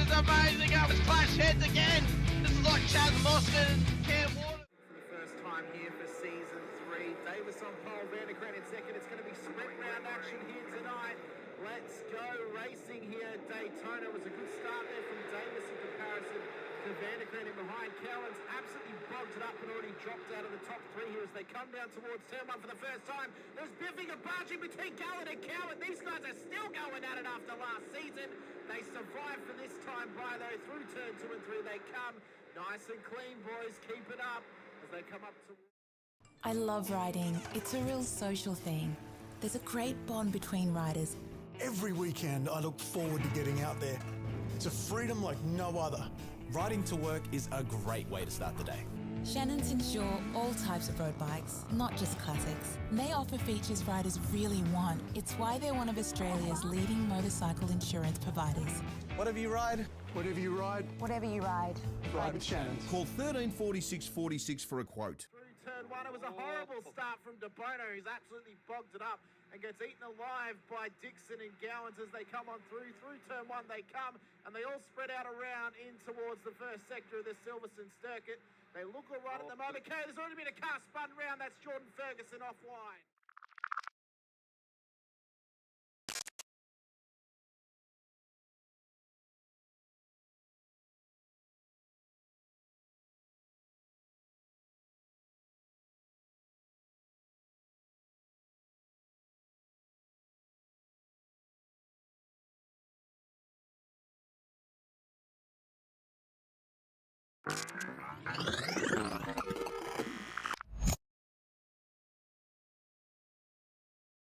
is amazing. It was clash heads again. This is like Chaz Mostyn and Cam Water. For the first time here for season 3. Davis on pole, Vanderkrant in second. It's going to be sprint round action here tonight. Let's go racing here at Daytona. It was a good start there from Davis in comparison to Vanderkrant in behind. Cowan's absolutely bogged it up and already dropped out of the top 3 here as they come down towards turn 1 for the first time. There's biffing and barging between Gallen and Cowan. These guys are still going at it after last season. They survived for this time by though. Through turn 2 and 3 they come. Nice and clean, boys. Keep it up as they come up to... I love riding. It's a real social thing. There's a great bond between riders. Every weekend I look forward to getting out there. It's a freedom like no other. Riding to work is a great way to start the day. Shannons insure all types of road bikes, not just classics. They offer features riders really want. It's why they're one of Australia's leading motorcycle insurance providers. Whatever you ride, whatever you ride, Whatever you ride, ride with Shannons. Call 134646 for a quote. Through turn 1, it was a horrible start from De Bono. He's absolutely bogged it up and gets eaten alive by Dixon and Gowans as they come on through. Through turn 1 they come, and they all spread out around in towards the first sector of the Silverstone circuit. They look all right at the moment. Okay, there's already been a car spun round. That's Jordan Ferguson off wide.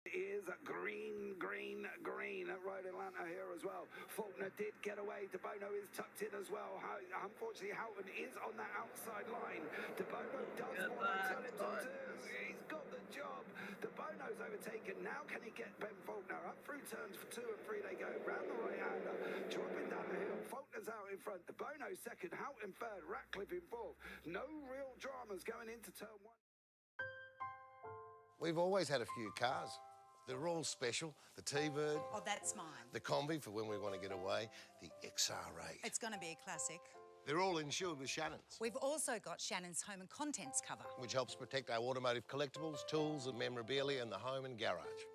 Is green at Road Atlanta here as well. Faulkner did get away. De Bono is tucked in as well. Unfortunately, Houghton is on that outside line. De Bono does want to turn it to turns. He's got the job. De Bono's overtaken. Now can he get Ben Faulkner up through turns 2 and 3? They go round the right-hander, dropping down the hill. Faulkner's out in front. De Bono second. Houghton third. Ratcliffe in fourth. No real dramas going into turn 1. We've always had a few cars. They're all special. The T-Bird. Oh, that's mine. The Combi for when we want to get away. The XR8. It's going to be a classic. They're all insured with Shannons, We've also got Shannon's home and contents cover. which helps protect our automotive collectibles, tools and memorabilia in the home and garage.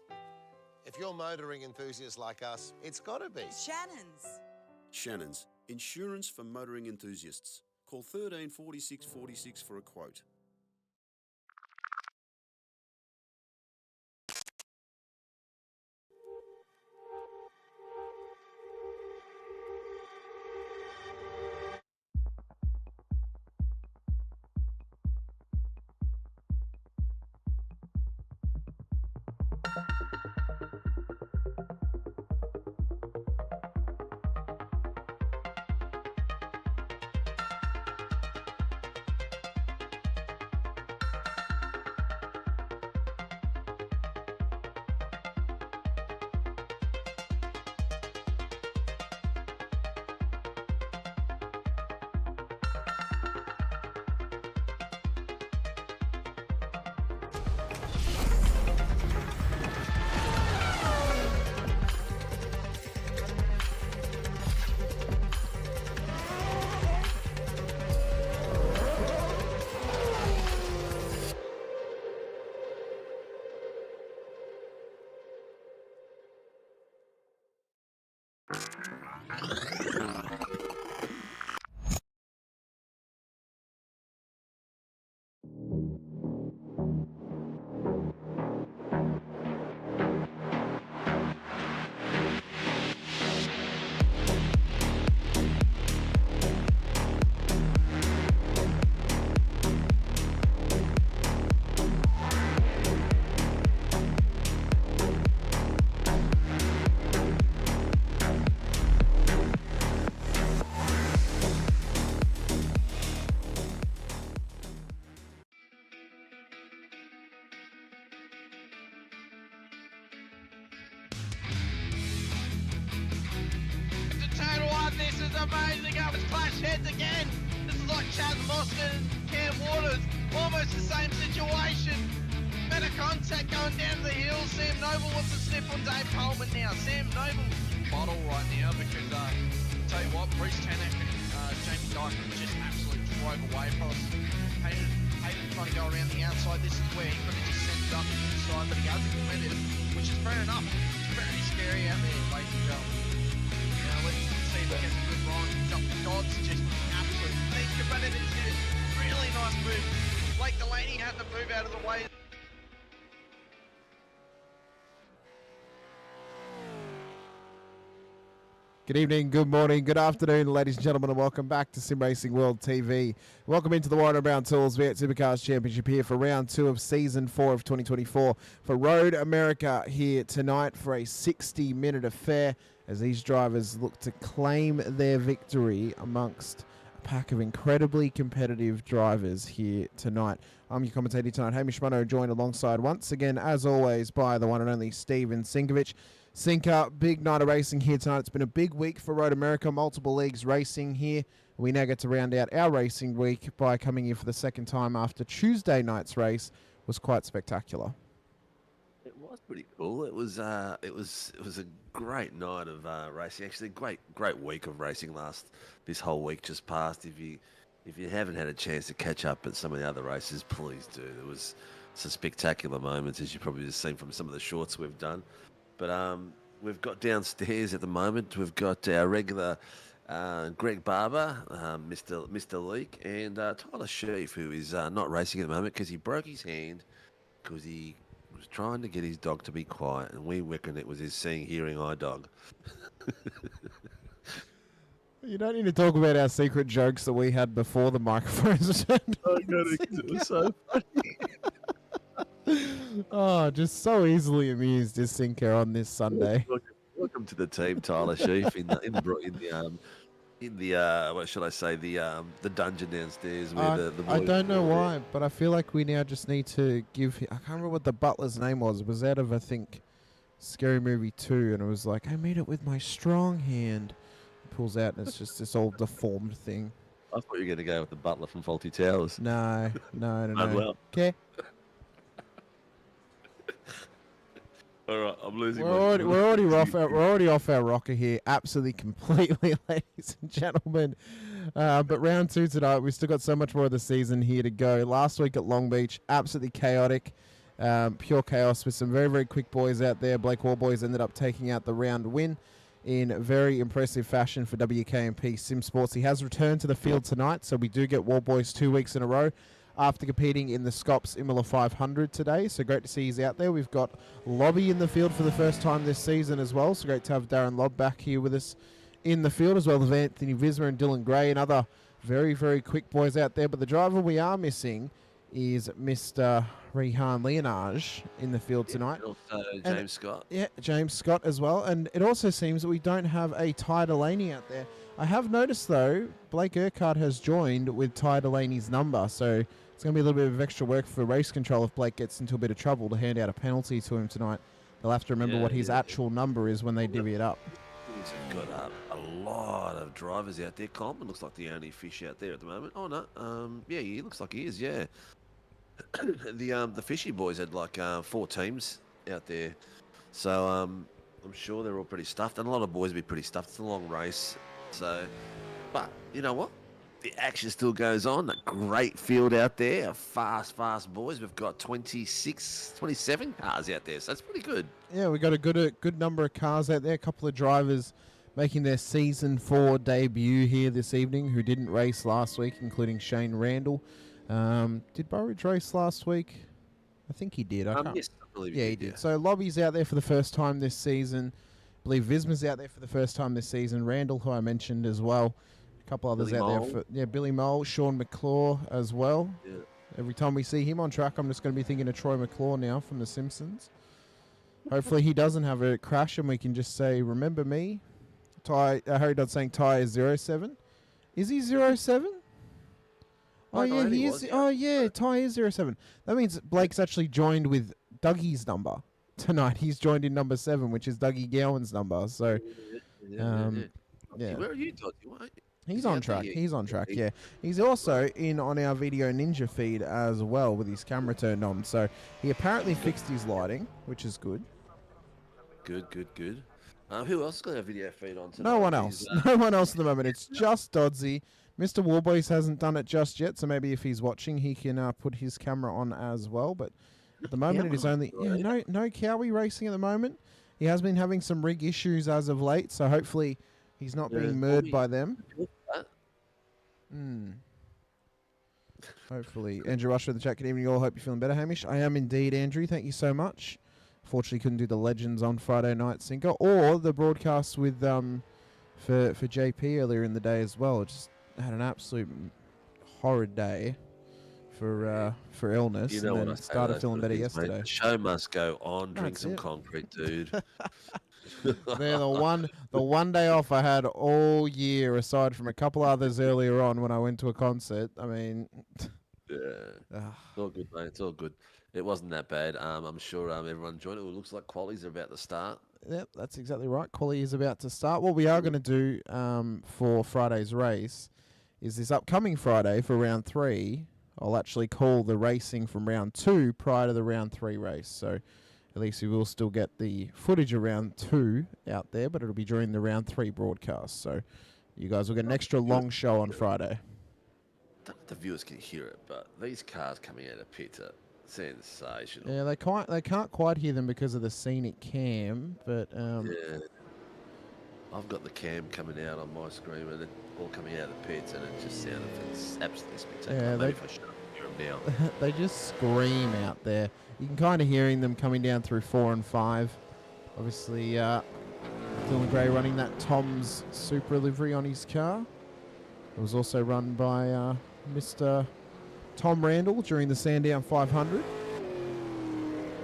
If you're motoring enthusiasts like us, it's got to be. Shannon's. Shannons, insurance for motoring enthusiasts. Call 134646 for a quote. This is amazing. It was clash heads again. This is like Chaz Mostyn and Cam Waters. Almost the same situation. Better contact going down the hill. Sam Noble wants to sniff on Dave Coleman now. Sam Noble bottle right now because tell you what, Bruce Tannock and Jamie Dyke just absolutely drove away from us. Hayden trying to go around the outside. This is where he could have just sent it up the inside, but he hasn't committed, which is fair enough. It's very scary out there, ladies and gentlemen. Now let's see if we get a good run. Jump the dots, just absolute think about it. It's a really nice move. Blake Delaney had to move out of the way. Good evening, good morning, good afternoon, ladies and gentlemen, and welcome back to Sim Racing World TV. Welcome into the Warren Brown Tools V8 Supercars Championship here for round 2 of season 4 of 2024 for Road America here tonight for a 60-minute affair as these drivers look to claim their victory amongst a pack of incredibly competitive drivers here tonight. I'm your commentator tonight, Hamish Munro, joined alongside once again, as always, by the one and only Stephen Sinkovic. Sinker, big night of racing here tonight. It's been a big week for Road America, multiple leagues racing here. We now get to round out our racing week by coming here for the second time after Tuesday night's race was quite spectacular. It was pretty cool. It was a great night of racing. Actually, great week of racing. This whole week just passed. If you haven't had a chance to catch up at some of the other races, please do. There was some spectacular moments, as you've probably just seen from some of the shorts we've done. But we've got downstairs at the moment, we've got our regular Greg Barber, Mr. Leake, and Tyler Sheaf, who is not racing at the moment because he broke his hand because he was trying to get his dog to be quiet, and we reckon it was his seeing, hearing eye dog. You don't need to talk about our secret jokes that we had before the microphones turned on. It was so funny. Oh, just so easily amused is Sinker on this Sunday. Welcome to the team, Tyler Sheaf, in the what should I say, the dungeon downstairs where the boys. I don't know why, but I feel like we now just need to give. I can't remember what the butler's name was. It was out of, I think, Scary Movie 2, and it was like, I made it with my strong hand. He pulls out, and it's just this old deformed thing. I thought you were going to go with the butler from Faulty Towers. No. Well. Okay. All right, I'm losing. We're already off our rocker here, absolutely completely, ladies and gentlemen. But round 2 tonight, we've still got so much more of the season here to go. Last week at Long Beach, absolutely chaotic, pure chaos with some very, very quick boys out there. Blake Warboys ended up taking out the round win in very impressive fashion for WKMP Sim Sports. He has returned to the field tonight, so we do get Warboys 2 weeks in a row after competing in the Scops Imola 500 today. So great to see he's out there. We've got Lobby in the field for the first time this season as well. So great to have Darren Lobb back here with us in the field, as well as Anthony Visma and Dylan Gray and other very, very quick boys out there. But the driver we are missing is Mr. Rehan Leonage in the field tonight. Also James Scott. Yeah, James Scott as well. And it also seems that we don't have a Ty Delaney out there. I have noticed, though, Blake Urquhart has joined with Ty Delaney's number. So it's going to be a little bit of extra work for race control if Blake gets into a bit of trouble to hand out a penalty to him tonight. They'll have to remember what his actual number is when they divvy it up. He's got a lot of drivers out there. Coleman looks like the only fish out there at the moment. Oh, no. Yeah, he looks like he is, yeah. The Fishy boys had like 4 teams out there. So I'm sure they're all pretty stuffed. And a lot of boys will be pretty stuffed. It's a long race. So, but you know what? The action still goes on. A great field out there. Fast boys. We've got 27 cars out there. So that's pretty good. Yeah, we got a good number of cars out there. A couple of drivers making their season 4 debut here this evening who didn't race last week, including Shane Randall. Did Burridge race last week? I think he did. Yes, I believe he did. So Lobby's out there for the first time this season. I believe Visma's out there for the first time this season. Randall, who I mentioned as well. A couple others Billy out Mole. there. Yeah, Billy Mole, Sean McClure as well. Yeah. Every time we see him on track, I'm just going to be thinking of Troy McClure now from The Simpsons. Hopefully he doesn't have a crash and we can just say, remember me? Ty, Harry Dodd saying Ty is 07. Is he 07? Oh, yeah, he is. Oh, yeah, Ty is 07. That means Blake's actually joined with Dougie's number tonight. He's joined in number 7, which is Dougie Gowan's number. So, yeah. Where are you, Dodgy? He's on track. He's on track, yeah. He's also in on our Video Ninja feed as well with his camera turned on. So he apparently fixed his lighting, which is good. Good. Who else got a video feed on tonight? No one else. No one else at the moment. It's just Dodsey. Mr. Warboys hasn't done it just yet, so maybe if he's watching, he can put his camera on as well. But at the moment, it is only no Cowie racing at the moment. He has been having some rig issues as of late, so hopefully he's not being murdered by them. Hopefully. Andrew Rusher in the chat. Good evening, all. Hope you're feeling better, Hamish. I am indeed, Andrew. Thank you so much. Fortunately, couldn't do the Legends on Friday night, Sinker, or the broadcast with for JP earlier in the day as well. Just had an absolute horrid day for illness. You know, and then started feeling better yesterday. The show must go on. Drink some concrete, dude. They're the one day off I had all year, aside from a couple others earlier on when I went to a concert. I mean, yeah, it's all good, mate. It's all good. It wasn't that bad. I'm sure everyone enjoyed it. It looks like qualies are about to start. Yep, that's exactly right. Quali is about to start. What we are going to do for Friday's race is this upcoming Friday for round 3. I'll actually call the racing from round 2 prior to the round 3 race. So at least we will still get the footage of round 2 out there, but it'll be during the round 3 broadcast. So you guys will get an extra long show on Friday. I don't know if the viewers can hear it, but these cars coming out of pit are sensational. Yeah, they can't quite hear them because of the scenic cam, but yeah, I've got the cam coming out on my screen and it all coming out of the pits, and it just sounded absolutely spectacular. Yeah, Maybe if I shut up, hear them now. they just scream out there. You can kind of hearing them coming down through 4 and 5. Obviously, Dylan Gray running that Tom's Super livery on his car. It was also run by Mr. Tom Randall during the Sandown 500.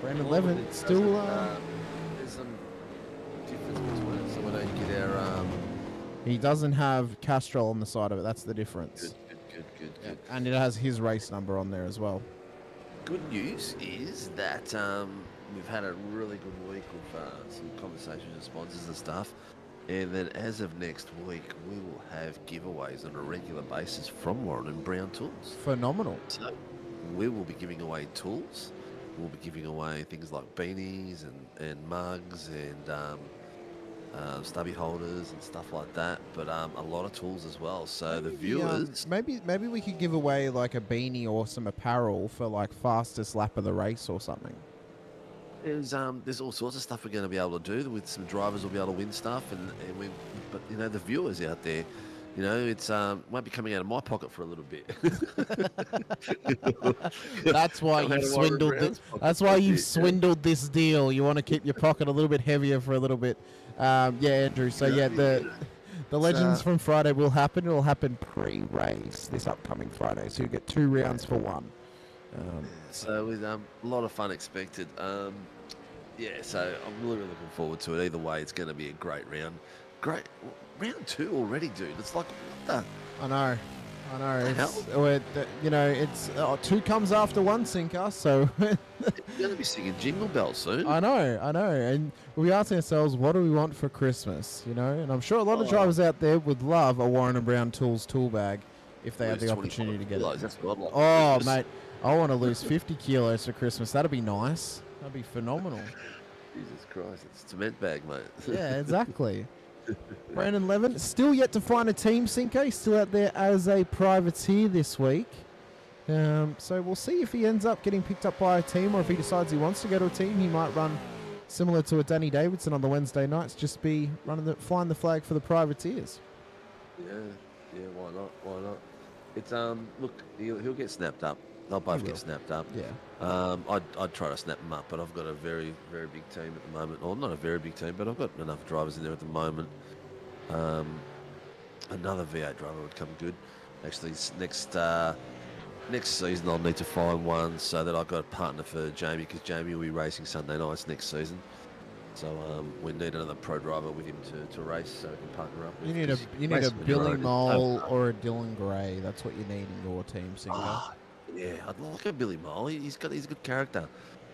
Brandon Levin still... there's some difference between it, so we don't get our... He doesn't have Castrol on the side of it. That's the difference. Good. And it has his race number on there as well. Good news is that we've had a really good week with some conversations with sponsors and stuff. And then as of next week, we will have giveaways on a regular basis from Warren and Brown Tools. Phenomenal. So we will be giving away tools. We'll be giving away things like beanies and mugs and stubby holders and stuff like that. But a lot of tools as well. So the viewers... maybe we could give away like a beanie or some apparel for like fastest lap of the race or something. There's all sorts of stuff we're going to be able to do. With some drivers will be able to win stuff, but you know, the viewers out there, you know, it's won't be coming out of my pocket for a little bit. That's why you've swindled this. That's why you've swindled this deal. You want to keep your pocket a little bit heavier for a little bit. Yeah, Andrew. So yeah, the Legends from Friday will happen. It will happen pre-race this upcoming Friday. So you get 2 rounds for 1. So with a lot of fun expected. Yeah, so I'm really looking forward to it. Either way, it's going to be a great round. Great round 2 already, dude. It's like, what the? I know. You know, it's 2 comes after 1, Sinker. So you're going to be singing Jingle Bells soon. I know. And we ask ourselves, what do we want for Christmas? You know, and I'm sure a lot of drivers out there would love a Warren and Brown Tools tool bag if they had the opportunity to get it. That's what I'd like. Oh, mate. I want to lose 50 kilos for Christmas. That'd be nice. That'd be phenomenal. Jesus Christ, it's a cement bag, mate. Yeah, exactly. Brandon Levin, still yet to find a team, Sinko. He's still out there as a privateer this week. So we'll see if he ends up getting picked up by a team, or if he decides he wants to go to a team, he might run similar to a Danny Davidson on the Wednesday nights, just be flying the flag for the privateers. Yeah, why not? It's look, he'll get snapped up. They'll both get snapped up. Yeah. I'd try to snap them up, but I've got a very, very big team at the moment. Or not a very big team, but I've got enough drivers in there at the moment. Another V8 driver would come good. Actually, next season I'll need to find one so that I've got a partner for Jamie, because Jamie will be racing Sunday nights next season. So we need another pro driver with him to race, so we can partner up with. You need a Billy Mole or a Dylan Gray. That's what you need in your team, Sinker. Yeah, I'd like a Billy Mole. He's a good character.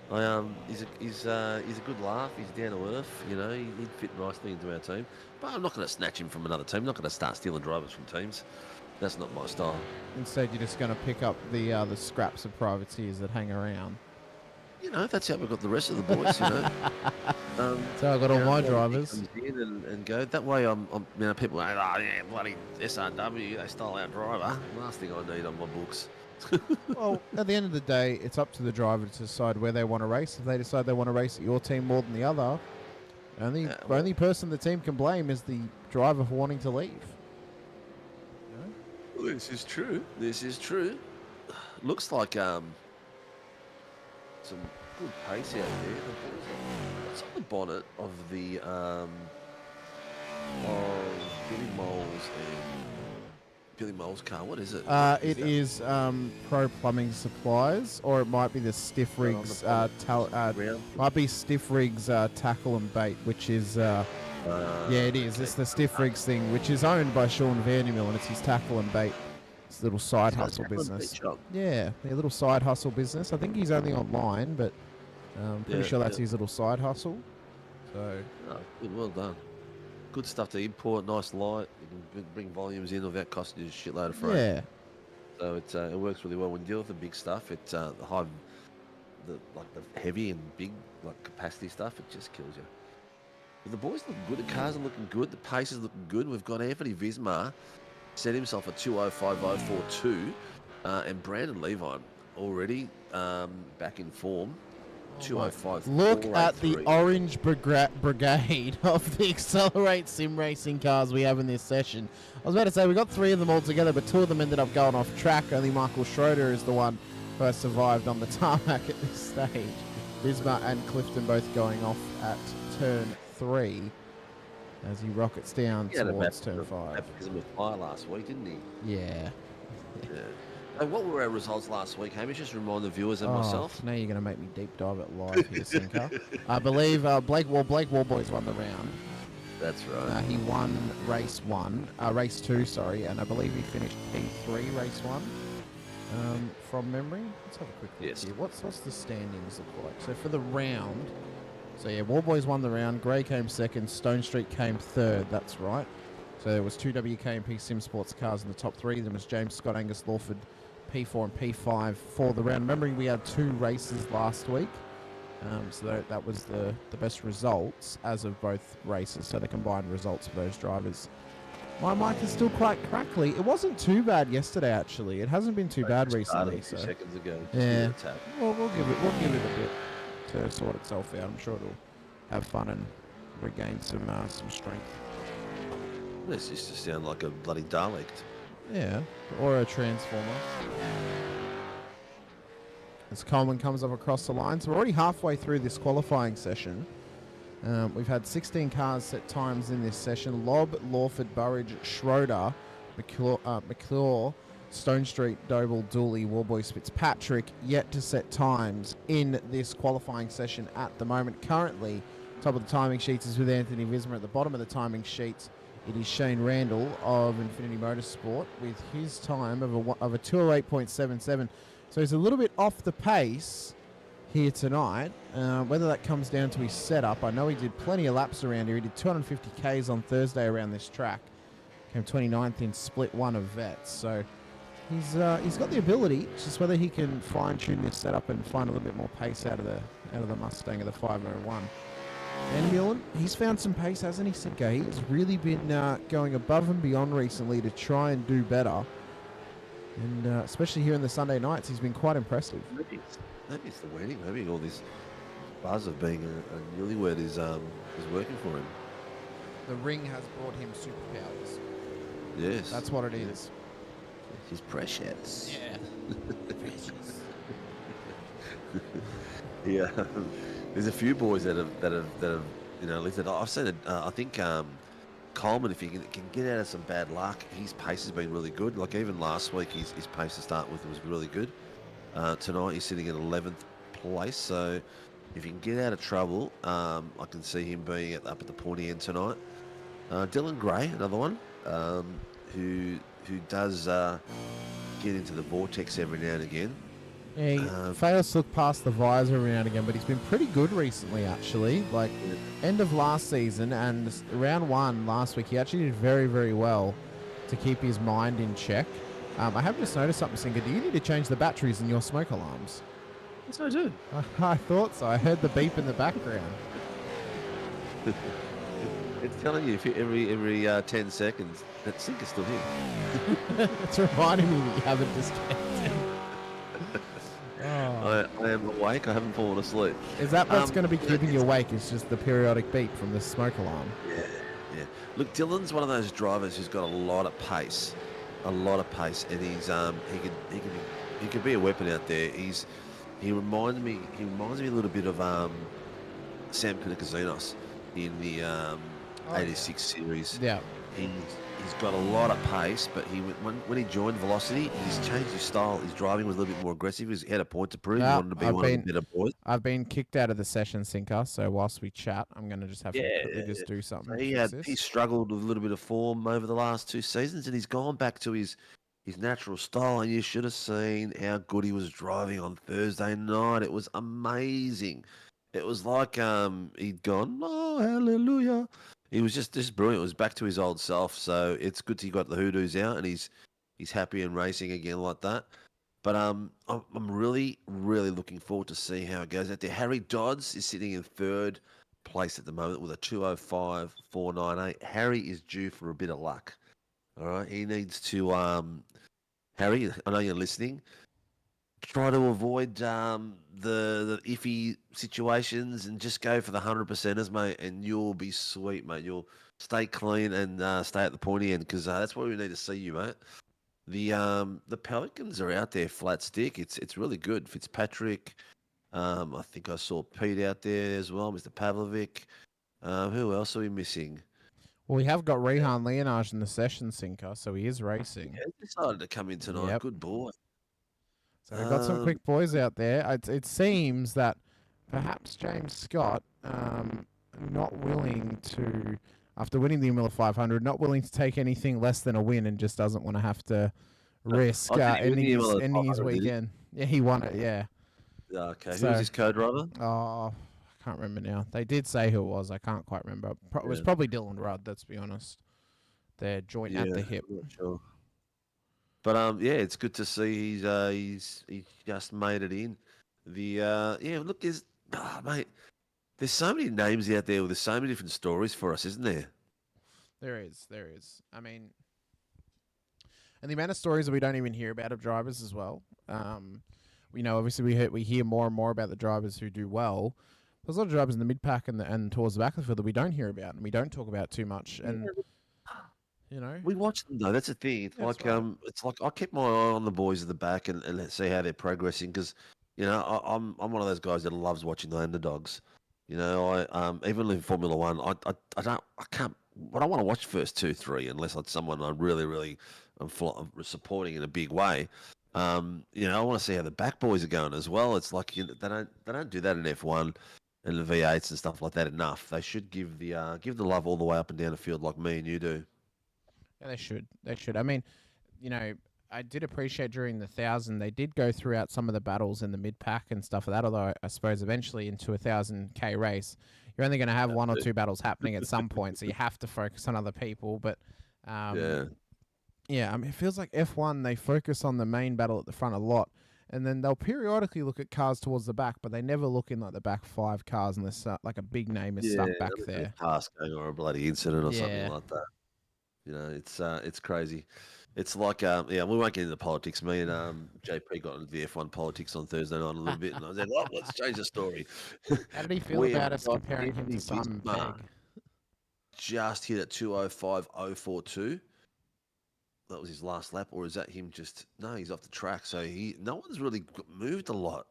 He's a good laugh. He's down to earth. You know, he'd fit nicely into our team. But I'm not going to snatch him from another team. I'm not going to start stealing drivers from teams. That's not my style. Instead, you're just going to pick up the scraps of privateers that hang around. you know, that's how we've got the rest of the boys, you know. So I got all my drivers. Comes in and go. That way I'm you know, people are, oh, yeah, bloody SRW, they stole our driver. Last thing I need on my books. Well, at the end of the day, it's up to the driver to decide where they want to race. If they decide they want to race at your team more than the other, only person the team can blame is the driver for wanting to leave. Well, this is true. This is true. Looks like some good pace out there. What's on the bonnet of the of Billy Mole's car? What is it? It is Pro Plumbing Supplies, or it might be the Stiff Rigs. Might be Stiff Rigs Tackle and Bait, which is yeah, it is. It's the Stiff Rigs thing, which is owned by Sean Vandermill, and it's his tackle and bait. It's a little side hustle business. Yeah, a little side hustle business. I think he's only online, but pretty sure that's his little side hustle. So, good, well done. Good stuff to import, nice light. You can bring volumes in without costing you a shitload of freight. Yeah. So it works really well when you deal with the big stuff. It's the heavy and big capacity stuff. It just kills you. But the boys look good. The cars are looking good. The pace is looking good. We've got Anthony Visma set himself a 2:05.042, and Brandon Levi already back in form. 2:05. Look at the orange brigade of the Accelerate Sim Racing cars we have in this session. I was about to say we got 3 of them all together, but 2 of them ended up going off track. Only Michael Schroeder is the one who has survived on the tarmac at this stage. Bismarck and Clifton both going off at turn 3 as he rockets down towards turn 5. Because of a fire last week, didn't he? Yeah. And what were our results last week, Hamish? Just remind the viewers and myself. Now you're going to make me deep dive it live here, Sinker. I believe Blake Warboys won the round. That's right. He won race 2, and I believe he finished P3 race 1. From memory, let's have a quick look here. What's the standings look like? So for the round, Warboys won the round. Gray came second. Stone Street came third. That's right. So there was 2 WKMP Sim Sports cars in the top 3. There was James Scott, Angus Lawford, P4 and P5 for the round. Remembering we had 2 races last week, so that was the best results as of both races. So the combined results for those drivers. My mic is still quite crackly. It wasn't too bad yesterday, actually. It hasn't been too bad recently. So seconds ago. Yeah. Well, we'll give it a bit to sort itself out. I'm sure it'll have fun and regain some strength. This used to sound like a bloody Dalek. Yeah, or a transformer. As Coleman comes up across the line, so we're already halfway through this qualifying session. We've had 16 cars set times in this session. Lobb, Lawford, Burridge, Schroeder, McClure, Stone Street, Doble, Dooley, Warboys, Fitzpatrick yet to set times in this qualifying session at the moment. Currently, top of the timing sheets is with Anthony Visma. At the bottom of the timing sheets, it is Shane Randall of Infinity Motorsport with his time of a 2:08.77. So he's a little bit off the pace here tonight. Whether that comes down to his setup, I know he did plenty of laps around here. He did 250 Ks on Thursday around this track. Came 29th in split 1 of vets. So he's got the ability. It's just whether he can fine-tune this setup and find a little bit more pace out of the Mustang of the 501. And Millen, he's found some pace, hasn't he, Sinko? He's really been going above and beyond recently to try and do better. And especially here in the Sunday nights, he's been quite impressive. Maybe it's the wedding. Maybe all this buzz of being a newlywed is working for him. The ring has brought him superpowers. Yes. That's what it is. He's precious. Yeah. Precious. Yeah. There's a few boys that have lifted. I've said it. I think Coleman, if he can get out of some bad luck, his pace has been really good. Like even last week, his pace to start with was really good. Tonight he's sitting in 11th place. So if he can get out of trouble, I can see him being up at the pointy end tonight. Dylan Gray, another one, who does get into the vortex every now and again. Yeah, he fails to look past the visor every now and again, but he's been pretty good recently, actually. Like, end of last season and round 1 last week, he actually did very, very well to keep his mind in check. I have just noticed something, Sinker. Do you need to change the batteries in your smoke alarms? Yes, I do. I thought so. I heard the beep in the background. It's telling you if you, every 10 seconds that sink is still here. It's reminding me that you haven't disconnected. I am awake. I haven't fallen asleep. Is that what's going to be keeping you awake? Is just the periodic beep from the smoke alarm? Yeah. Look, Dylan's one of those drivers who's got a lot of pace, and he could be a weapon out there. He reminds me a little bit of Sam Pinakazinos in the 86 series. Yeah. He's got a lot of pace, but when he joined Velocity, he's changed his style. His driving was a little bit more aggressive. He had a point to prove. He wanted to be one of the better boys. I've been kicked out of the session, Sinker, so whilst we chat, I'm going to just have to quickly just do something. He struggled with a little bit of form over the last 2 seasons, and he's gone back to his natural style, and you should have seen how good he was driving on Thursday night. It was amazing. It was like he'd gone, oh, hallelujah. He was just brilliant. It was back to his old self. So it's good he got the hoodoos out and he's happy and racing again like that. But I'm really, really looking forward to see how it goes out there. Harry Dodds is sitting in third place at the moment with a 2:05.498. Harry is due for a bit of luck. All right, he needs to. Harry, I know you're listening. Try to avoid the iffy situations and just go for the 100%ers, mate, and you'll be sweet, mate. You'll stay clean and stay at the pointy end because that's where we need to see you, mate. The Pelicans are out there flat stick. It's really good. Fitzpatrick, I think I saw Pete out there as well, Mr. Pavlovic. Who else are we missing? Well, we have got Rehan Leonage in the session, Sinker, so he is racing. Yeah, he decided to come in tonight. Yep. Good boy. So we've got some quick boys out there. It seems that perhaps James Scott, not willing to, after winning the Miller 500, not willing to take anything less than a win and just doesn't want to have to risk ending his weekend. Yeah, he won it, yeah. Okay, who was his co-driver? Oh, I can't remember now. They did say who it was. I can't quite remember. It was probably Dylan Rudd, let's be honest. They're joint at the hip. I'm not sure. But it's good to see he's just made it in. Look, mate, there's so many names out there. There's so many different stories for us, isn't there? There is. I mean, and the amount of stories that we don't even hear about of drivers as well. Obviously we hear more and more about the drivers who do well. There's a lot of drivers in the mid pack and towards the back of the field that we don't hear about and we don't talk about too much. And we watch them though. That's the thing. It's like I keep my eye on the boys at the back and see how they're progressing because I'm one of those guys that loves watching the underdogs. I even in Formula One, I don't want to watch first 2, 3 unless it's someone I really am supporting in a big way. I want to see how the back boys are going as well. It's like they don't do that in F1 and the V8s and stuff like that enough. They should give the love all the way up and down the field like me and you do. Yeah, they should. I mean, I did appreciate during the 1,000 they did go throughout some of the battles in the mid pack and stuff like that. Although I suppose eventually into a 1,000K race, you're only going to have 1 or 2 battles happening at some point, so you have to focus on other people. But yeah, I mean, it feels like F1 they focus on the main battle at the front a lot, and then they'll periodically look at cars towards the back, but they never look in like the back 5 cars unless like a big name is stuck back there. A pass going or a bloody incident or something like that. It's crazy. It's like, we won't get into politics. Me and JP got into the F1 politics on Thursday night a little bit, and I said, let's change the story. How did he feel about us comparing him to Simon Pegg? Just hit at 2:05.042. That was his last lap, or is that him just... No, he's off the track, so no one's really moved a lot.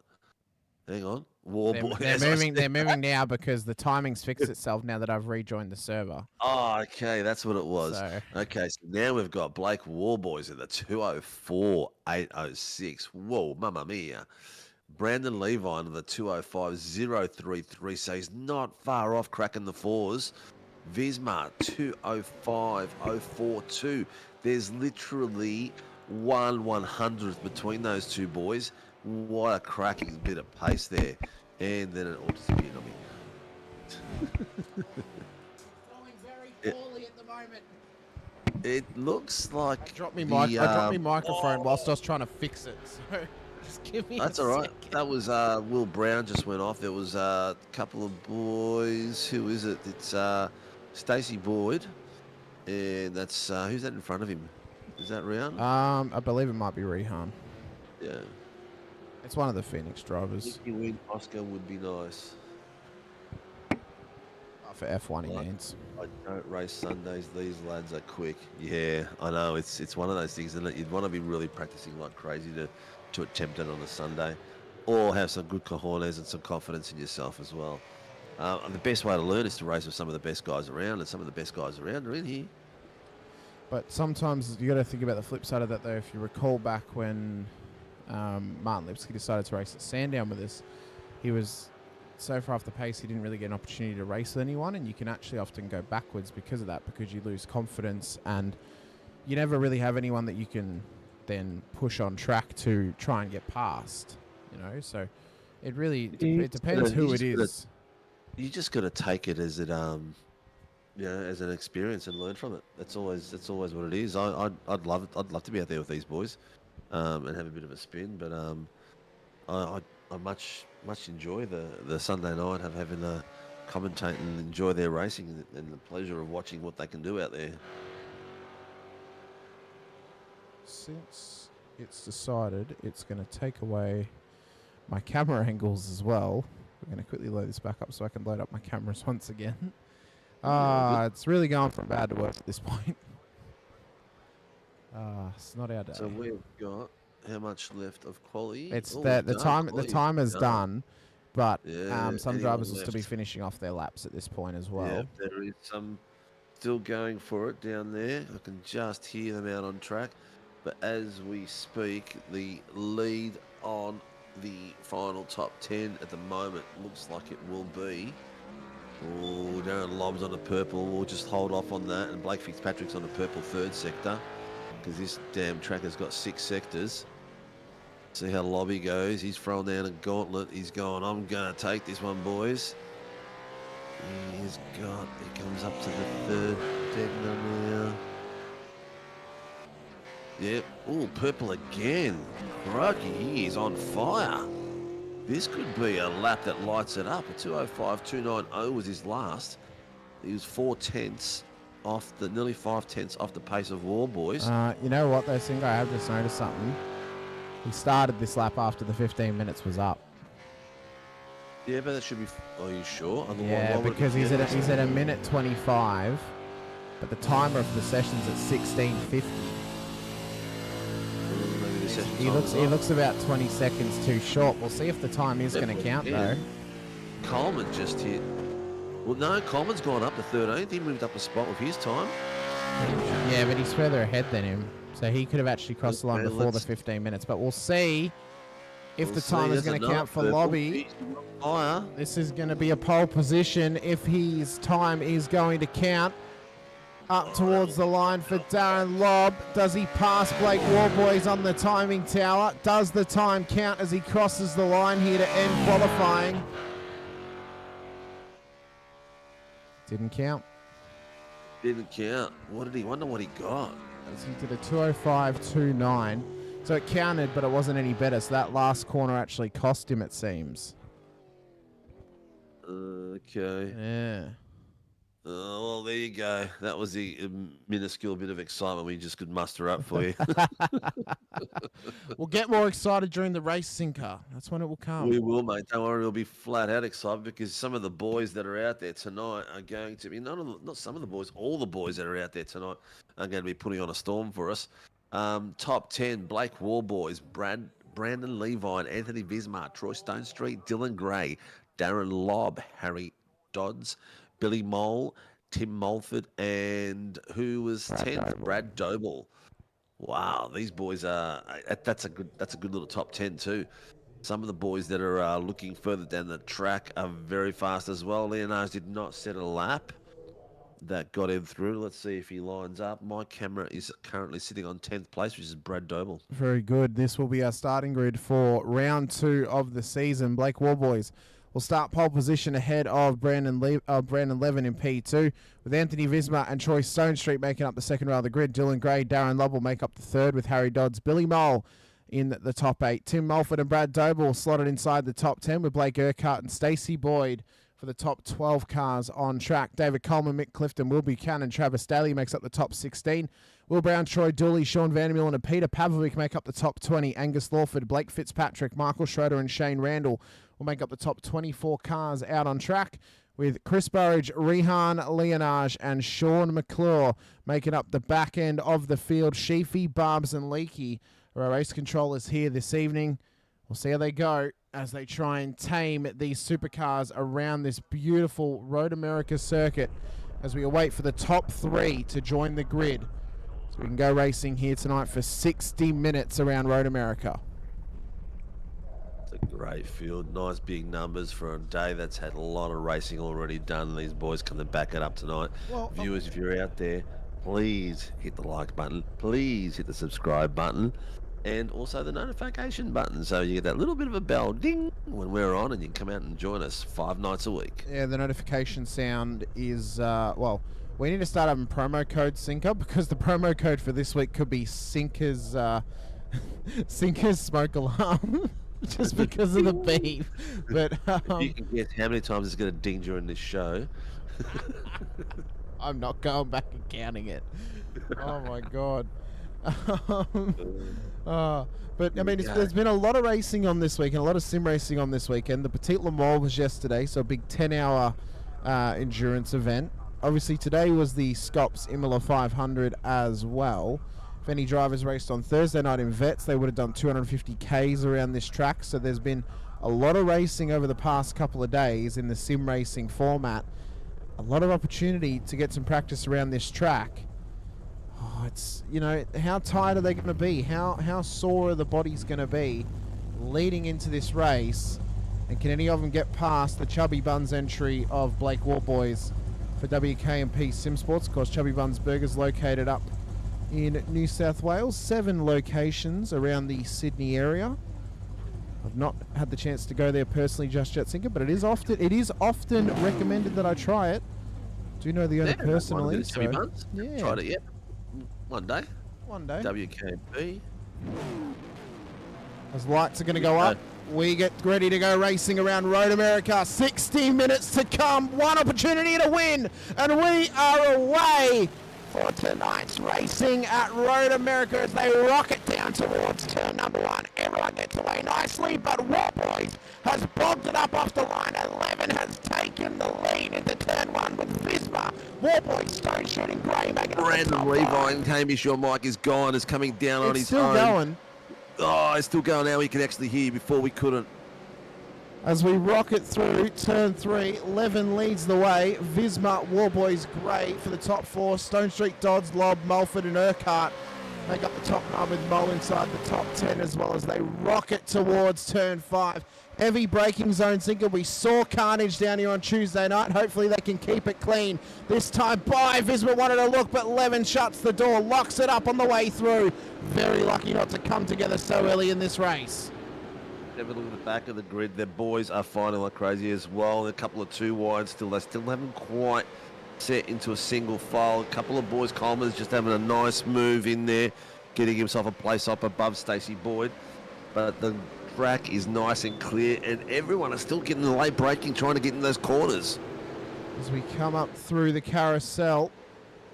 Hang on. They're moving now because the timing's fixed itself now that I've rejoined the server. Oh, okay, that's what it was. Okay, so now we've got Blake Warboys in the 2:04.806. Whoa, mamma mia. Brandon Levine in the 2:05.033, so he's not far off cracking the 4s. Visma 2:05.042. There's literally 1/100th between those two boys. What a cracking bit of pace there. And then it all disappeared on me. Going very poorly at the moment. It looks like... I dropped my microphone whilst I was trying to fix it. So. Just give me That's a all right. second. That was Will Brown just went off. There was a couple of boys. Who is it? It's Stacey Boyd, and that's who's that in front of him? Is that Rian? I believe it might be Rehan. Yeah. It's one of the Phoenix drivers. If you win, Oscar would be nice. For F1 he means. I don't race Sundays. These lads are quick. Yeah, I know. It's one of those things, isn't it? You'd want to be really practicing like crazy to attempt it on a Sunday, or have some good cojones and some confidence in yourself as well. The best way to learn is to race with some of the best guys around, and some of the best guys around are in here. But sometimes you got to think about the flip side of that, though. If you recall back when Martin Lipsky decided to race at Sandown with us, he was so far off the pace he didn't really get an opportunity to race with anyone, and you can actually often go backwards because of that, because you lose confidence and you never really have anyone that you can then push on track to try and get past, you know. So it really it depends who it is. You just got to take it as it as an experience and learn from it. That's always what it is. I'd love to be out there with these boys and have a bit of a spin, but I much enjoy the Sunday night of having to commentate and enjoy their racing and the pleasure of watching what they can do out there. Since it's decided it's going to take away my camera angles as well, we're going to quickly load this back up so I can load up my cameras once again. It's really going from bad to worse at this point. It's not our day. So we've got how much left of quali? It's the timer's done, but some drivers will still be finishing off their laps at this point as well. Yeah, there is some still going for it down there. I can just hear them out on track. But as we speak, the lead on the final top 10 at the moment looks like it will be. Oh, Darren Lobb's on the purple. We'll just hold off on that. And Blake Fitzpatrick's on the purple third sector, because this damn track has got 6 sectors. See how Lobby goes. He's throwing down a gauntlet. He's going, I'm going to take this one, boys. He comes up to the third sector now. Yep. Oh, purple again. Crikey, he is on fire. This could be a lap that lights it up. A 2:05.290 was his last. He was 4 tenths off nearly 5 tenths off the pace of War Boys. You know what, though, Singo? I have just noticed something. He started this lap after the 15 minutes was up. Yeah, but that should be. Are you sure? Otherwise, yeah, because he's at a minute 25, but the timer for the session's at 16:50. He looks about 20 seconds too short. We'll see if the time is going to count, though. Coleman just hit. Well, no, Coleman's gone up to 13th. He moved up a spot with his time. Yeah, but he's further ahead than him. So he could have actually crossed the line before the 15 minutes. But we'll see if the time is going to count for Lobby. This is going to be a pole position if his time is going to count. Up towards the line for Darren Lobb. Does he pass Blake Warboys on the timing tower? Does the time count as he crosses the line here to end qualifying? Didn't count. Didn't count. What did he? Wonder what he got. He did a 2:05.29. So it counted, but it wasn't any better. So that last corner actually cost him, it seems. Okay. Yeah. Well, there you go. That was the minuscule bit of excitement we just could muster up for you. We'll get more excited during the race, Sinker. That's when it will come. We will, mate. Don't worry. We'll be flat out excited because some of the boys that are out there tonight are going to be, not some of the boys, all the boys that are out there tonight are going to be putting on a storm for us. Top 10, Blake Warboys, Brandon Levine, Anthony Vismar, Troy Stonestreet, Dylan Gray, Darren Lobb, Harry Dodds, Billy Mole, Tim Mulford, and who was 10th? Brad Doble. Wow, these boys are. That's a good little top 10 too. Some of the boys that are looking further down the track are very fast as well. Leonardo did not set a lap that got him through. Let's see if he lines up. My camera is currently sitting on 10th place, which is Brad Doble. Very good. This will be our starting grid for round 2 of the season. Blake Warboys will start pole position ahead of Brandon Levin in P2, with Anthony Vismar and Troy Stonestreet making up the second row of the grid. Dylan Gray, Darren Lobb will make up the third, with Harry Dodds, Billy Mole in the top 8. Tim Mulford and Brad Doble slotted inside the top 10 with Blake Urquhart and Stacey Boyd for the top 12 cars on track. David Coleman, Mick Clifton, Will Buchanan, Travis Daly makes up the top 16. Will Brown, Troy Dooley, Sean Vandermeulen and Peter Pavlovic make up the top 20. Angus Lawford, Blake Fitzpatrick, Michael Schroeder and Shane Randall will make up the top 24 cars out on track, with Chris Burridge, Rehan Leonage and Sean McClure making up the back end of the field. Sheafy, Barbs and Leakey are our race controllers here this evening. We'll see how they go as they try and tame these supercars around this beautiful Road America circuit as we await for the top 3 to join the grid. So we can go racing here tonight for 60 minutes around Road America. It's a great field. Nice big numbers for a day that's had a lot of racing already done. These boys come to back it up tonight. Well, viewers, if you're out there, please hit the like button. Please hit the subscribe button. And also the notification button, so you get that little bit of a bell ding when we're on, and you can come out and join us 5 nights a week. Yeah, the notification sound is, well, we need to start having promo code Sinker, because the promo code for this week could be Sinker's Sinker's smoke alarm, just because of the beep. But you can guess how many times it's going to ding during this show. I'm not going back and counting it. Oh my god. But I mean, there's been a lot of racing on this week and a lot of sim racing on this weekend. The Petit Le Mans was yesterday, so a big 10-hour endurance event. Obviously, today was the Scops Imola 500 as well. If any drivers raced on Thursday night in Vets, they would have done 250 Ks around this track. So there's been a lot of racing over the past couple of days in the sim racing format. A lot of opportunity to get some practice around this track. Oh, it's, you know, how tired are they going to be? How sore are the bodies going to be leading into this race? And can any of them get past the Chubby Buns entry of Blake Warboys for WKMP Sim Sports? Of course, Chubby Buns Burgers located up in New South Wales. 7 locations around the Sydney area. I've not had the chance to go there personally just yet, Sinker, but it is often recommended that I try it. Do know the owner personally. So, yeah. Tried it yet? One day. WKP. As lights are going to go up, we get ready to go racing around Road America. 60 minutes to come. One opportunity to win, and we are away for tonight's racing at Road America as they rocket down towards turn number 1. Everyone gets away nicely, but Warboys has bobbed it up off the line. 11 has taken the lead into turn 1 with Visma. Warboys, Stone Shooting, Gray making Brandon Levi and Hamish, your mic is gone, is coming down on his own. It's still going. Oh, it's still going now. We can actually hear before we couldn't. As we rocket through turn 3, Levin leads the way. Visma, Warboys, Gray for the top 4. Stone Street, Dodds, Lobb, Mulford and Urquhart make up the top 9 with Mull inside the top 10 as well as they rocket towards turn 5. Heavy braking zone, Sinker. We saw carnage down here on Tuesday night. Hopefully they can keep it clean. This time by Visma wanted to look, but Levin shuts the door, locks it up on the way through. Very lucky not to come together so early in this race. Have a look at the back of the grid. Their boys are fighting like crazy as well. A couple of 2 wide still. They still haven't quite set into a single file. A couple of boys, Coleman's just having a nice move in there, getting himself a place up above Stacey Boyd. But the track is nice and clear, and everyone is still getting the late braking, trying to get in those corners. As we come up through the carousel,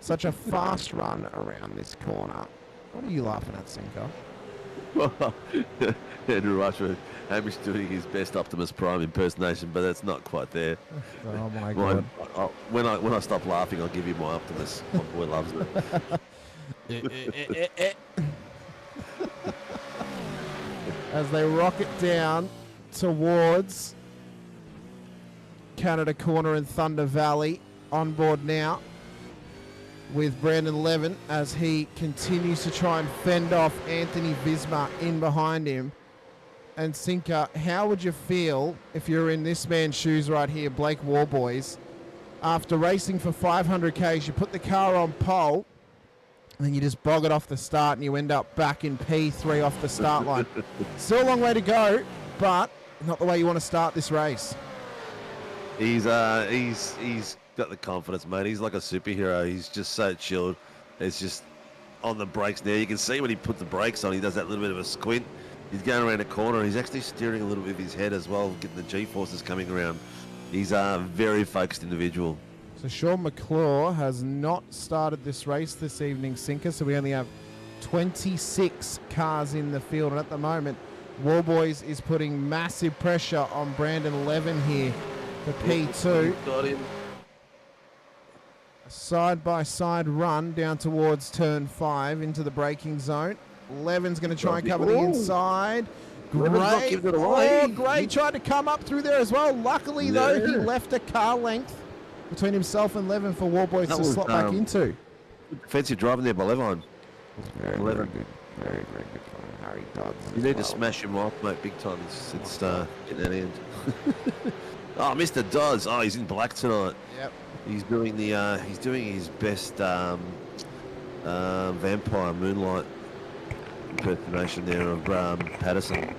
such a fast run around this corner. What are you laughing at, Sinker? Andrew Rushford, Hamish doing his best Optimus Prime impersonation, but that's not quite there. Oh my god! When I stop laughing, I'll give you my Optimus. My boy loves it. As they rocket down towards Canada Corner and Thunder Valley, on board now with Brandon Levin as he continues to try and fend off Anthony Visma in behind him. And Sinker, how would you feel if you're in this man's shoes right here, Blake Warboys? After racing for 500 Ks, you put the car on pole, and then you just bog it off the start, and you end up back in P3 off the start line. Still a long way to go, but not the way you want to start this race. He's got the confidence, mate. He's like a superhero. He's just so chilled. It's just on the brakes now. You can see when he puts the brakes on, he does that little bit of a squint. He's going around a corner. He's actually steering a little bit with his head as well, getting the G-forces coming around. He's a very focused individual. So Sean McClure has not started this race this evening, Sinker, so we only have 26 cars in the field, and at the moment, Warboys is putting massive pressure on Brandon Levin here for P2. Got him. A side-by-side run down towards turn 5 into the braking zone. Levin's going to try and cover the inside. Gray, Gray tried to come up through there as well. Luckily, though, he left a car length between himself and Levin for Warboys to slot back into. Defensive driving there by Levin. Very good. Very, very good from Harry Dodds. You need to smash him off, mate, big time. It's getting that end. Oh, Mr. Dodds. Oh, he's in black tonight. Yep. He's doing his best vampire moonlight impersonation there of Patterson.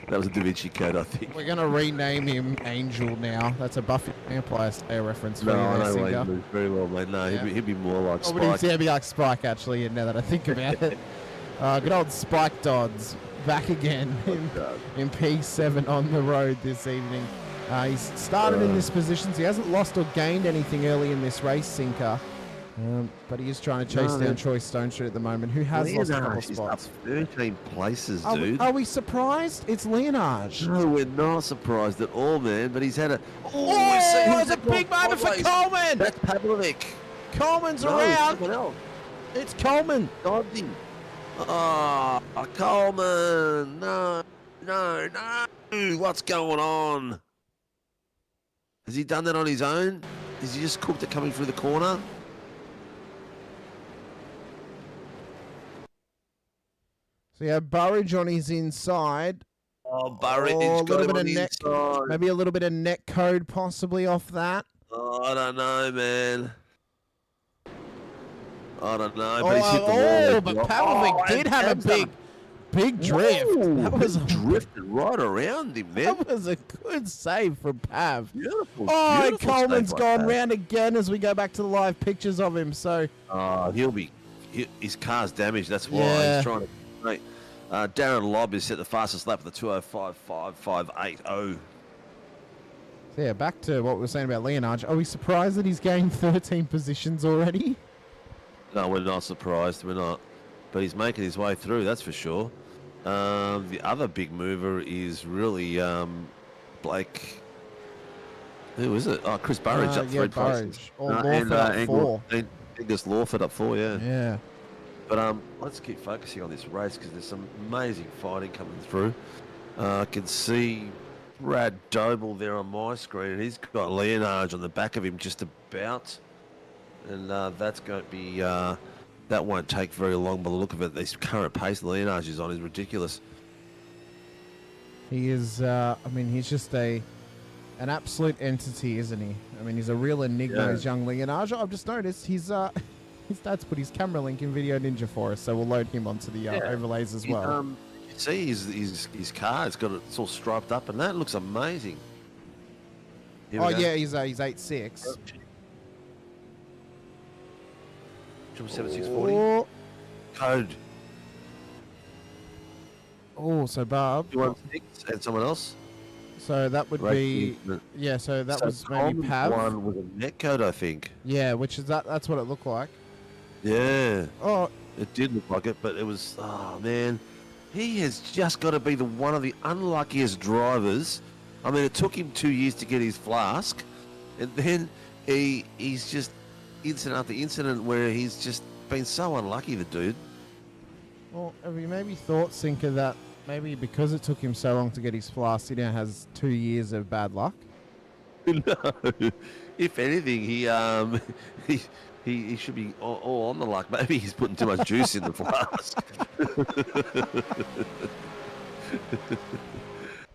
That was a Da Vinci Code, I think. We're going to rename him Angel now. That's a Buffy Vampire Slayer reference for you there, Singer. No, very well, mate. No, Yeah. he'd be more like Spike. Oh, he'd be like Spike, actually, now that I think about it. Good old Spike Dodds back again in P7 on the road this evening. He's started in this position, so he hasn't lost or gained anything early in this race, Sinker. But he is trying to chase down Troy Stone Street at the moment, who has lost a couple He's spots. up 13 places, dude. Are we surprised? It's Leonage. No, we're not surprised at all, man. But he's had a... Oh, it's a big moment for Coleman. That's Pavlovic. Coleman's around. Else. It's Coleman. Dodgy. Oh, Coleman. No. What's going on? Has he done that on his own? Has he just cooked it coming through the corner? So you have Burridge on his inside. Oh, Burridge got him on the inside. Maybe a little bit of net code possibly off that. Oh, I don't know, man. I don't know, but he's hit the wall. But Pavlovic did have a big drift. Whoa, That was drifted right around him, man. That was a good save from Pav. Beautiful. Oh, and beautiful Coleman's save gone like that. round again as we go back to the live pictures of him. So his car's damaged. That's why Yeah. he's trying to. Mate, Darren Lobb is set the fastest lap of the 2:05.580. So yeah, back to what we were saying about Leonage. Are we surprised that he's gained 13 positions already? No, we're not surprised. We're not. But he's making his way through, that's for sure. The other big mover is really Blake. Who is it? Oh, Chris Burridge up 3 places. Or Lawford up 4. And Angus Lawford up 4, yeah. Yeah. But let's keep focusing on this race because there's some amazing fighting coming through. I can see Brad Doble there on my screen, and he's got Leonage on the back of him just about. And that's going to be... that won't take very long by the look of it. This current pace Leonage is on is ridiculous. He is, he's just an absolute entity, isn't he? I mean, he's a real enigma, this young Leonage. I've just noticed his dad's put his camera link in Video Ninja for us, so we'll load him onto the overlays as well. You see his car, it's all striped up, and that looks amazing. Here we go. Yeah, he's 8.6. 7640. Code. Oh, so Barb. 216 and someone else. So that would be So that was maybe Pav. One with a net code, I think. Yeah, which is that's what it looked like. Yeah. Oh, it did look like it, but it was. Oh man, he has just got to be one of the unluckiest drivers. I mean, it took him 2 years to get his flask, and then he's just incident after incident where he's just been so unlucky. The dude. Well, have you maybe thought, Sinker, that maybe because it took him so long to get his flask, he now has 2 years of bad luck? No. If anything, he should be all on the luck. Maybe he's putting too much juice in the flask.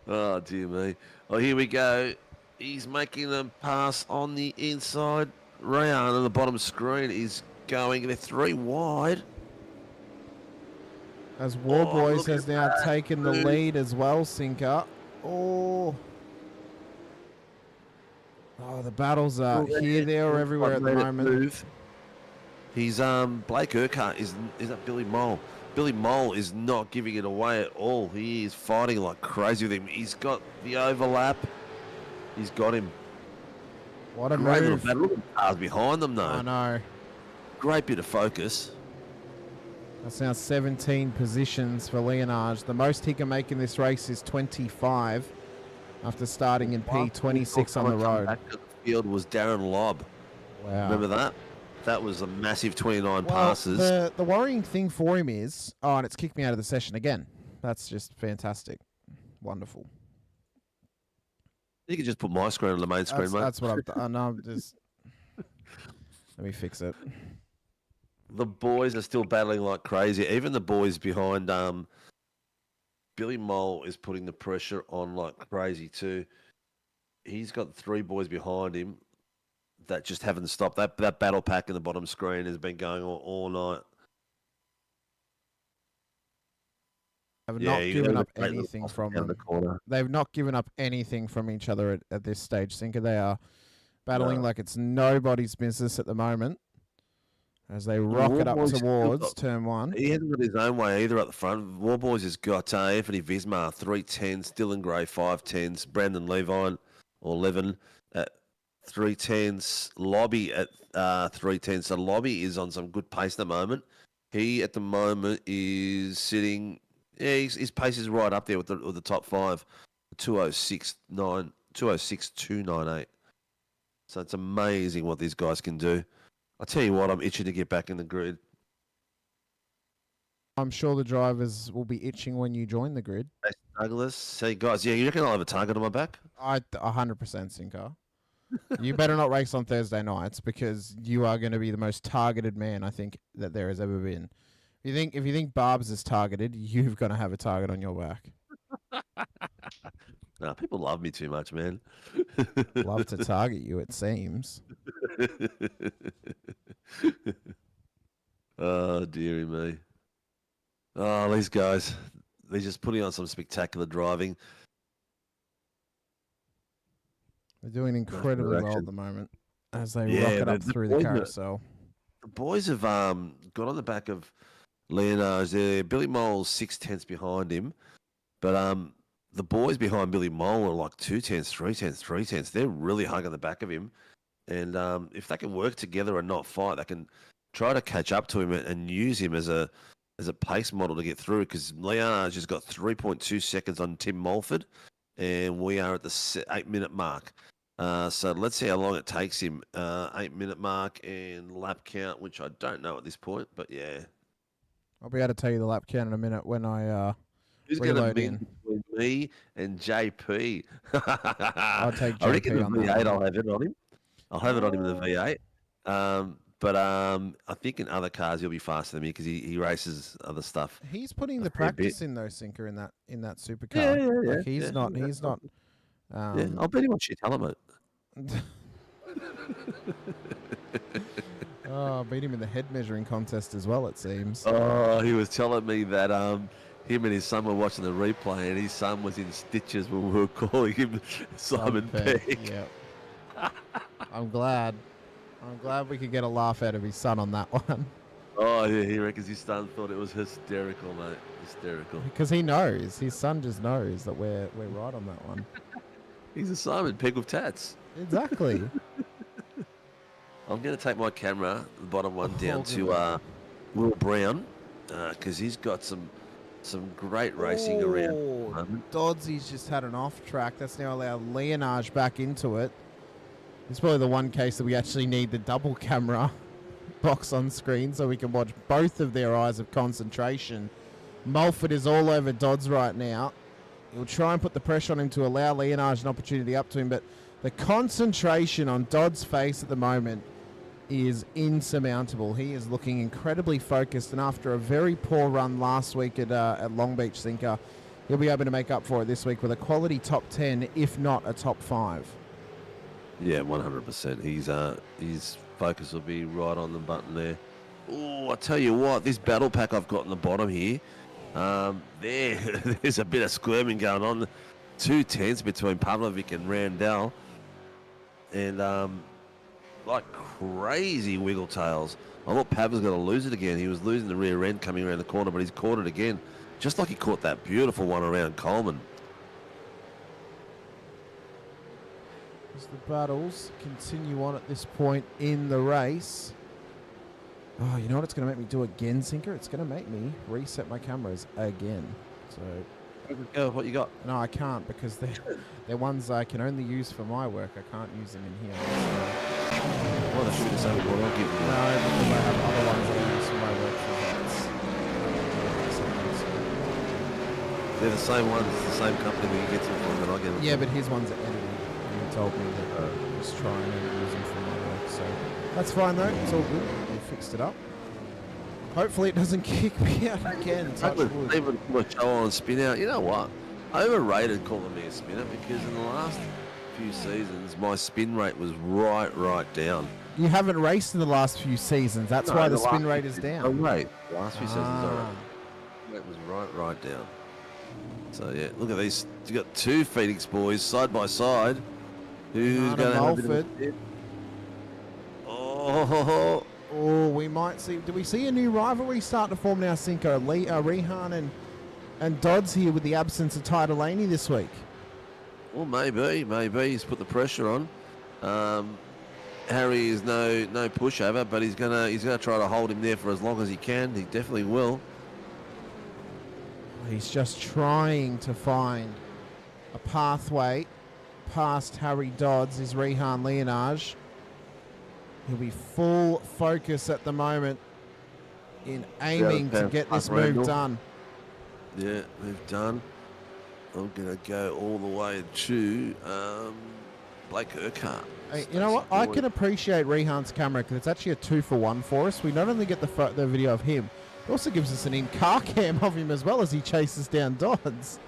Oh, dear me. Oh, here we go. He's making a pass on the inside. Rayan on the bottom screen is going. They're 3 wide. As Warboys has now taken the lead as well, Sinker. Oh, the battles are here, there, or everywhere at the moment. He's Blake Urquhart is that Billy Mole. Billy Mole is not giving it away at all. He is fighting like crazy with him. He's got the overlap. He's got him. What a Great little move. battle. Look at the cars behind them, though. I know. Great bit of focus. That's now 17 positions for Leonage. The most he can make in this race is 25 after starting in P26 on the road. Back to the field was Darren Lobb. Wow. Remember that? That was a massive 29 Well, passes. The worrying thing for him is, and it's kicked me out of the session again. That's just fantastic. Wonderful. You can just put my screen on the main screen, mate. That's what I've done. No, I'm just... Let me fix it. The boys are still battling like crazy. Even the boys behind Billy Mole is putting the pressure on like crazy too. He's got 3 boys behind him that just haven't stopped. That battle pack in the bottom screen has been going all night. Have not given up great little anything pass from down them. the corner. They've not given up anything from each other at this stage, Sinker. They are battling like it's nobody's business at the moment as they rocket up towards turn 1. He hasn't got his own way either at the front. Warboys has got Anthony Vismar, 310s, Dylan Gray, 510s, Brandon Levine, or Levin at 310s, Lobby at 310s. So Lobby is on some good pace at the moment. He, at the moment, is sitting... Yeah, his pace is right up there with the top 5, 206.298. So it's amazing what these guys can do. I tell you what, I'm itching to get back in the grid. I'm sure the drivers will be itching when you join the grid. Douglas, hey guys, yeah, you reckon I'll have a target on my back? 100% Sinker. You better not race on Thursday nights because you are going to be the most targeted man I think that there has ever been. If you think Barb's is targeted, you've got to have a target on your back. No, people love me too much, man. Love to target you, it seems. Oh, dearie me. Oh, these guys, they're just putting on some spectacular driving. They're doing incredibly well at the moment as they rocket up through the carousel. The boys have got on the back of Leonage there. Billy Mole's 6/10 behind him, but the boys behind Billy Mole are like 2/10, 3/10, 3/10. They're really hugging the back of him, and if they can work together and not fight, they can try to catch up to him and use him as a pace model to get through. Because Leonage has got 3.2 seconds on Tim Mulford, and we are at the 8-minute mark. So let's see how long it takes him. 8-minute mark and lap count, which I don't know at this point, but yeah. I'll be able to tell you the lap count in a minute when I Who's going to reload be in. between me and JP? I'll take I reckon JP the on V8, that. I'll have it on him. I'll have it on him in the V8. But I think in other cars he'll be faster than me because he races other stuff. He's putting the fair practice bit. in though, Sinker, in that supercar. Yeah, Like he's not. Yeah, I'll bet him on shit, tell him it. Oh, beat him in the head measuring contest as well, it seems. Oh, he was telling me that him and his son were watching the replay, and his son was in stitches when we were calling him Simon Pegg. Yeah. I'm glad we could get a laugh out of his son on that one. Oh, yeah, he reckons his son thought it was hysterical, mate. Hysterical. Because he knows. His son just knows that we're right on that one. He's a Simon Pegg with tats. Exactly. I'm going to take my camera, the bottom one, down to Will Brown, because he's got some great racing around. Doddsy's just had an off track. That's now allowed Leonage back into it. It's probably the one case that we actually need the double camera box on screen so we can watch both of their eyes of concentration. Mulford is all over Dodds right now. He'll try and put the pressure on him to allow Leonage an opportunity up to him, but the concentration on Dodds' face at the moment is insurmountable. He is looking incredibly focused, and after a very poor run last week at Long Beach Sinker, he'll be able to make up for it this week with a quality top 10, if not a top 5. Yeah, 100%. His focus will be right on the button there. Oh, I tell you what, this battle pack I've got in the bottom here, there's a bit of squirming going on. 2/10 between Pavlovic and Randell, and like crazy wiggle tails. I thought Pav was going to lose it again. He was losing the rear end coming around the corner, but he's caught it again. Just like he caught that beautiful one around Coleman. As the battles continue on at this point in the race. Oh, you know what it's going to make me do again, Sinker? It's going to make me reset my cameras again. So, go with what you got. No, I can't because they're ones I can only use for my work. I can't use them in here. Well, that should be the same one I'll give you. No, because I have other ones that I use for my work for that. They're the same ones. It's the same company that you get them from that I get them Yeah, from. but his ones are edited. And he told me that just try and use them for my work. So that's fine though. It's all good. We fixed it up. Hopefully it doesn't kick me out again. Touch wood. Even put a show on spin out. You know what? I overrated calling me a spinner because in the last few seasons my spin rate was right down. You haven't raced in the last few seasons. That's why the spin rate is down. Oh, wait. Last few seasons, alright. It was right down. So, yeah, look at these. You got two Phoenix boys side by side. Who's going to have a bit of a spin? Oh, we might see. Do we see a new rivalry start to form now, Cinco? Rehan and Dodds here with the absence of Ty Delaney this week. Well, maybe. He's put the pressure on. Harry is no pushover, but he's gonna try to hold him there for as long as he can. He definitely will. He's just trying to find a pathway past Harry Dodds, is Rehan Leonage. He'll be full focus at the moment in aiming to get this move done. Yeah, move done. I'm going to go all the way to Blake Urquhart. Hey, you know what? I can appreciate Rehan's camera because it's actually a 2-for-1 for us. We not only get the video of him, it also gives us an in-car cam of him as well as he chases down Dodds.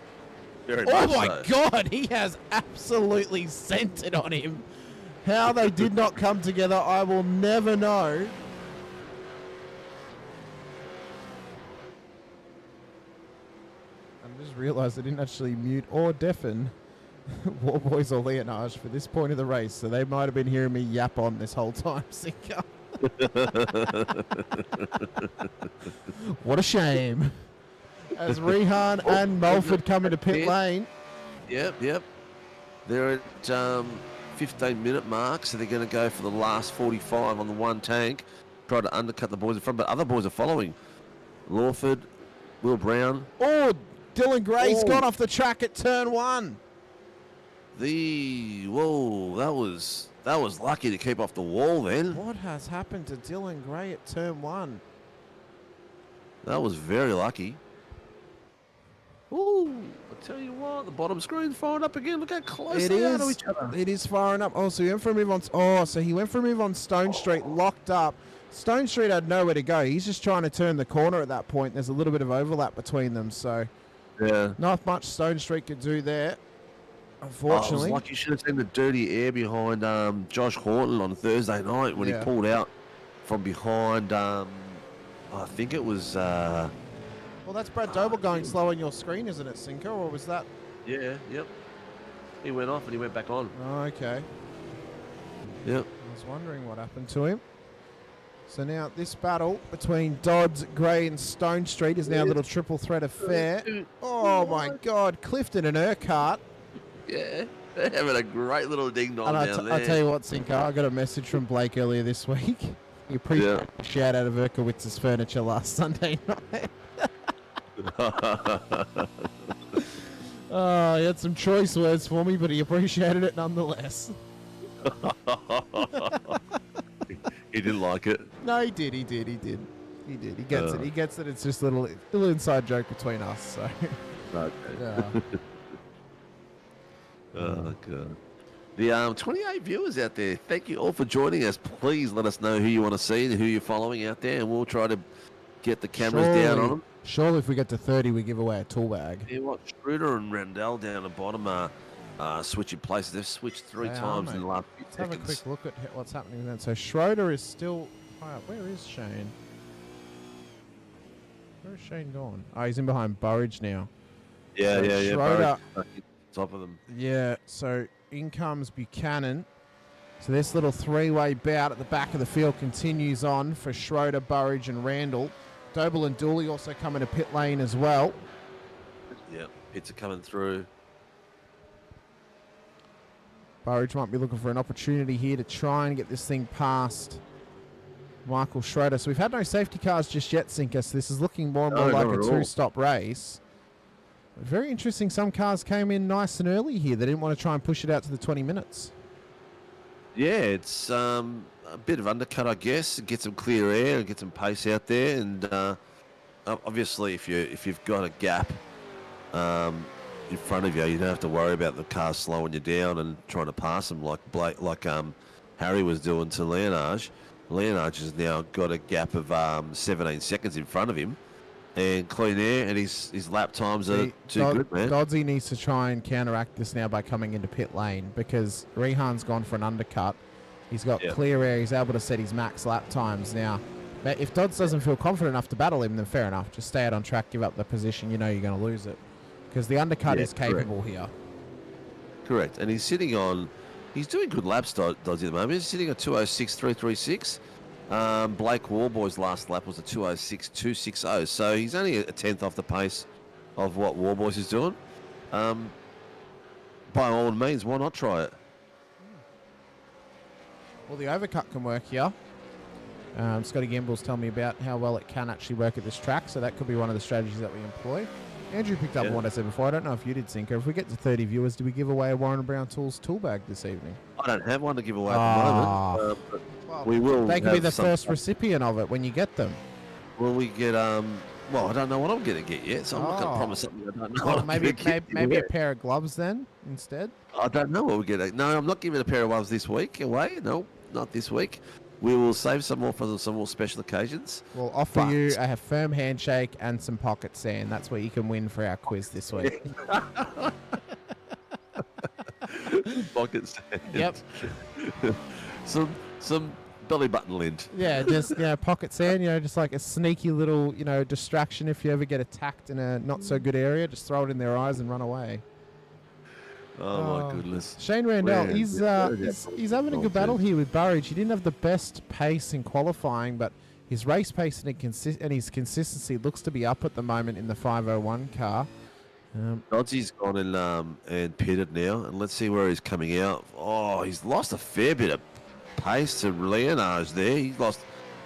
Very oh much my so. God, he has absolutely centered on him. How they did not come together, I will never know. I just realised I didn't actually mute or deafen Warboys or Leonage for this point of the race, so they might have been hearing me yap on this whole time, Sinker. What a shame. As Rehan and Mulford come into pit lane. Yep. They're at 15-minute mark, so they're going to go for the last 45 on the one tank, try to undercut the boys in front, but other boys are following. Lawford, Will Brown. Oh, Dylan Gray's gone off the track at turn 1. Whoa, that was lucky to keep off the wall then. What has happened to Dylan Gray at turn 1? That was very lucky. Ooh, I tell you what, the bottom screen's firing up again. Look how close they are to each other. It is firing up. Oh, so he went for a move on. Oh, so he went for a move on Stone Street, locked up. Stone Street had nowhere to go. He's just trying to turn the corner at that point. There's a little bit of overlap between them, so yeah, not much Stone Street could do there. Unfortunately, it was like you should have seen the dirty air behind Josh Horton on Thursday night when he pulled out from behind. I think it was. Well, that's Brad Doble going slow on your screen, isn't it, Cinco? Or was that? Yeah, yep. He went off and he went back on. Oh, okay. Yep. I was wondering what happened to him. So now this battle between Dodds, Gray and Stone Street is now a little triple threat affair. Oh, my God. Clifton and Urquhart. Yeah, they're having a great little ding-dong down there. I'll tell you what, Cinco, I got a message from Blake earlier this week. He appreciated a shout out of Urkowitz's furniture last Sunday night. Oh, he had some choice words for me, but he appreciated it nonetheless. He didn't like it. No, he did. He gets it. He gets that it's just a little inside joke between us. So. Okay. Yeah. Oh, God. The 28 viewers out there, thank you all for joining us. Please let us know who you want to see and who you're following out there, and we'll try to get the cameras down on them. Surely if we get to 30, we give away a tool bag. Yeah, what? Schroeder and Randell down the bottom are switching places. They've switched three times in the last few seconds. Have a quick look at what's happening then. So Schroeder is still high up. Where is Shane? Where is Shane gone? Oh, he's in behind Burridge now. Yeah, Schroeder. Top of them. Yeah, so in comes Buchanan. So this little three-way bout at the back of the field continues on for Schroeder, Burridge and Randall. Doble and Dooley also coming to pit lane as well. Yeah, pits are coming through. Burridge might be looking for an opportunity here to try and get this thing past Michael Schroeder. So we've had no safety cars just yet, Sinker, so this is looking more and more like a two-stop race. Very interesting. Some cars came in nice and early here. They didn't want to try and push it out to the 20 minutes. Yeah, it's a bit of undercut, I guess. Get some clear air and get some pace out there. And obviously, if you've got a gap in front of you, you don't have to worry about the car slowing you down and trying to pass them like Harry was doing to Leonage. Leonage has now got a gap of 17 seconds in front of him. And clean air, and his lap times are too good, man. Dodsey needs to try and counteract this now by coming into pit lane because Rehan's gone for an undercut. He's got clear air. He's able to set his max lap times now. But if Dodds doesn't feel confident enough to battle him, then fair enough. Just stay out on track, give up the position. You know you're going to lose it because the undercut is capable here. Correct, and he's sitting on. He's doing good laps, Doddsey, at the moment. He's sitting at 206.336. Blake Warboy's last lap was a 206.260, so he's only a tenth off the pace of what Warboys is doing. By all means, why not try it? Well, the overcut can work here. Scotty Gamble's telling me about how well it can actually work at this track, so that could be one of the strategies that we employ. Andrew picked up on what I said before. I don't know if you did, Sinker. If we get to 30 viewers, do we give away a Warren Brown Tools tool bag this evening? I don't have one to give away at the moment. But we will. They could be the first recipient of it when you get them. Will we get well, I don't know what I'm going to get yet, so I'm not going to promise something I don't know. Well, maybe a pair of gloves then instead. I don't know what we get. No, I'm not giving a pair of gloves this week away. No, not this week. We will save some more for some more special occasions. We'll offer you a firm handshake and some pocket sand. That's what you can win for our quiz this week. Pocket sand. Yep. some belly button lint. Yeah, just pocket sand. Just like a sneaky little distraction if you ever get attacked in a not so good area. Just throw it in their eyes and run away. Oh my goodness. Shane Randall, he's having a good battle here with Burridge. He didn't have the best pace in qualifying, but his race pace and his consistency looks to be up at the moment in the 501 car. Dodsey's gone and pitted now, and let's see where he's coming out. Oh, he's lost a fair bit of pace to Leonage there. He's lost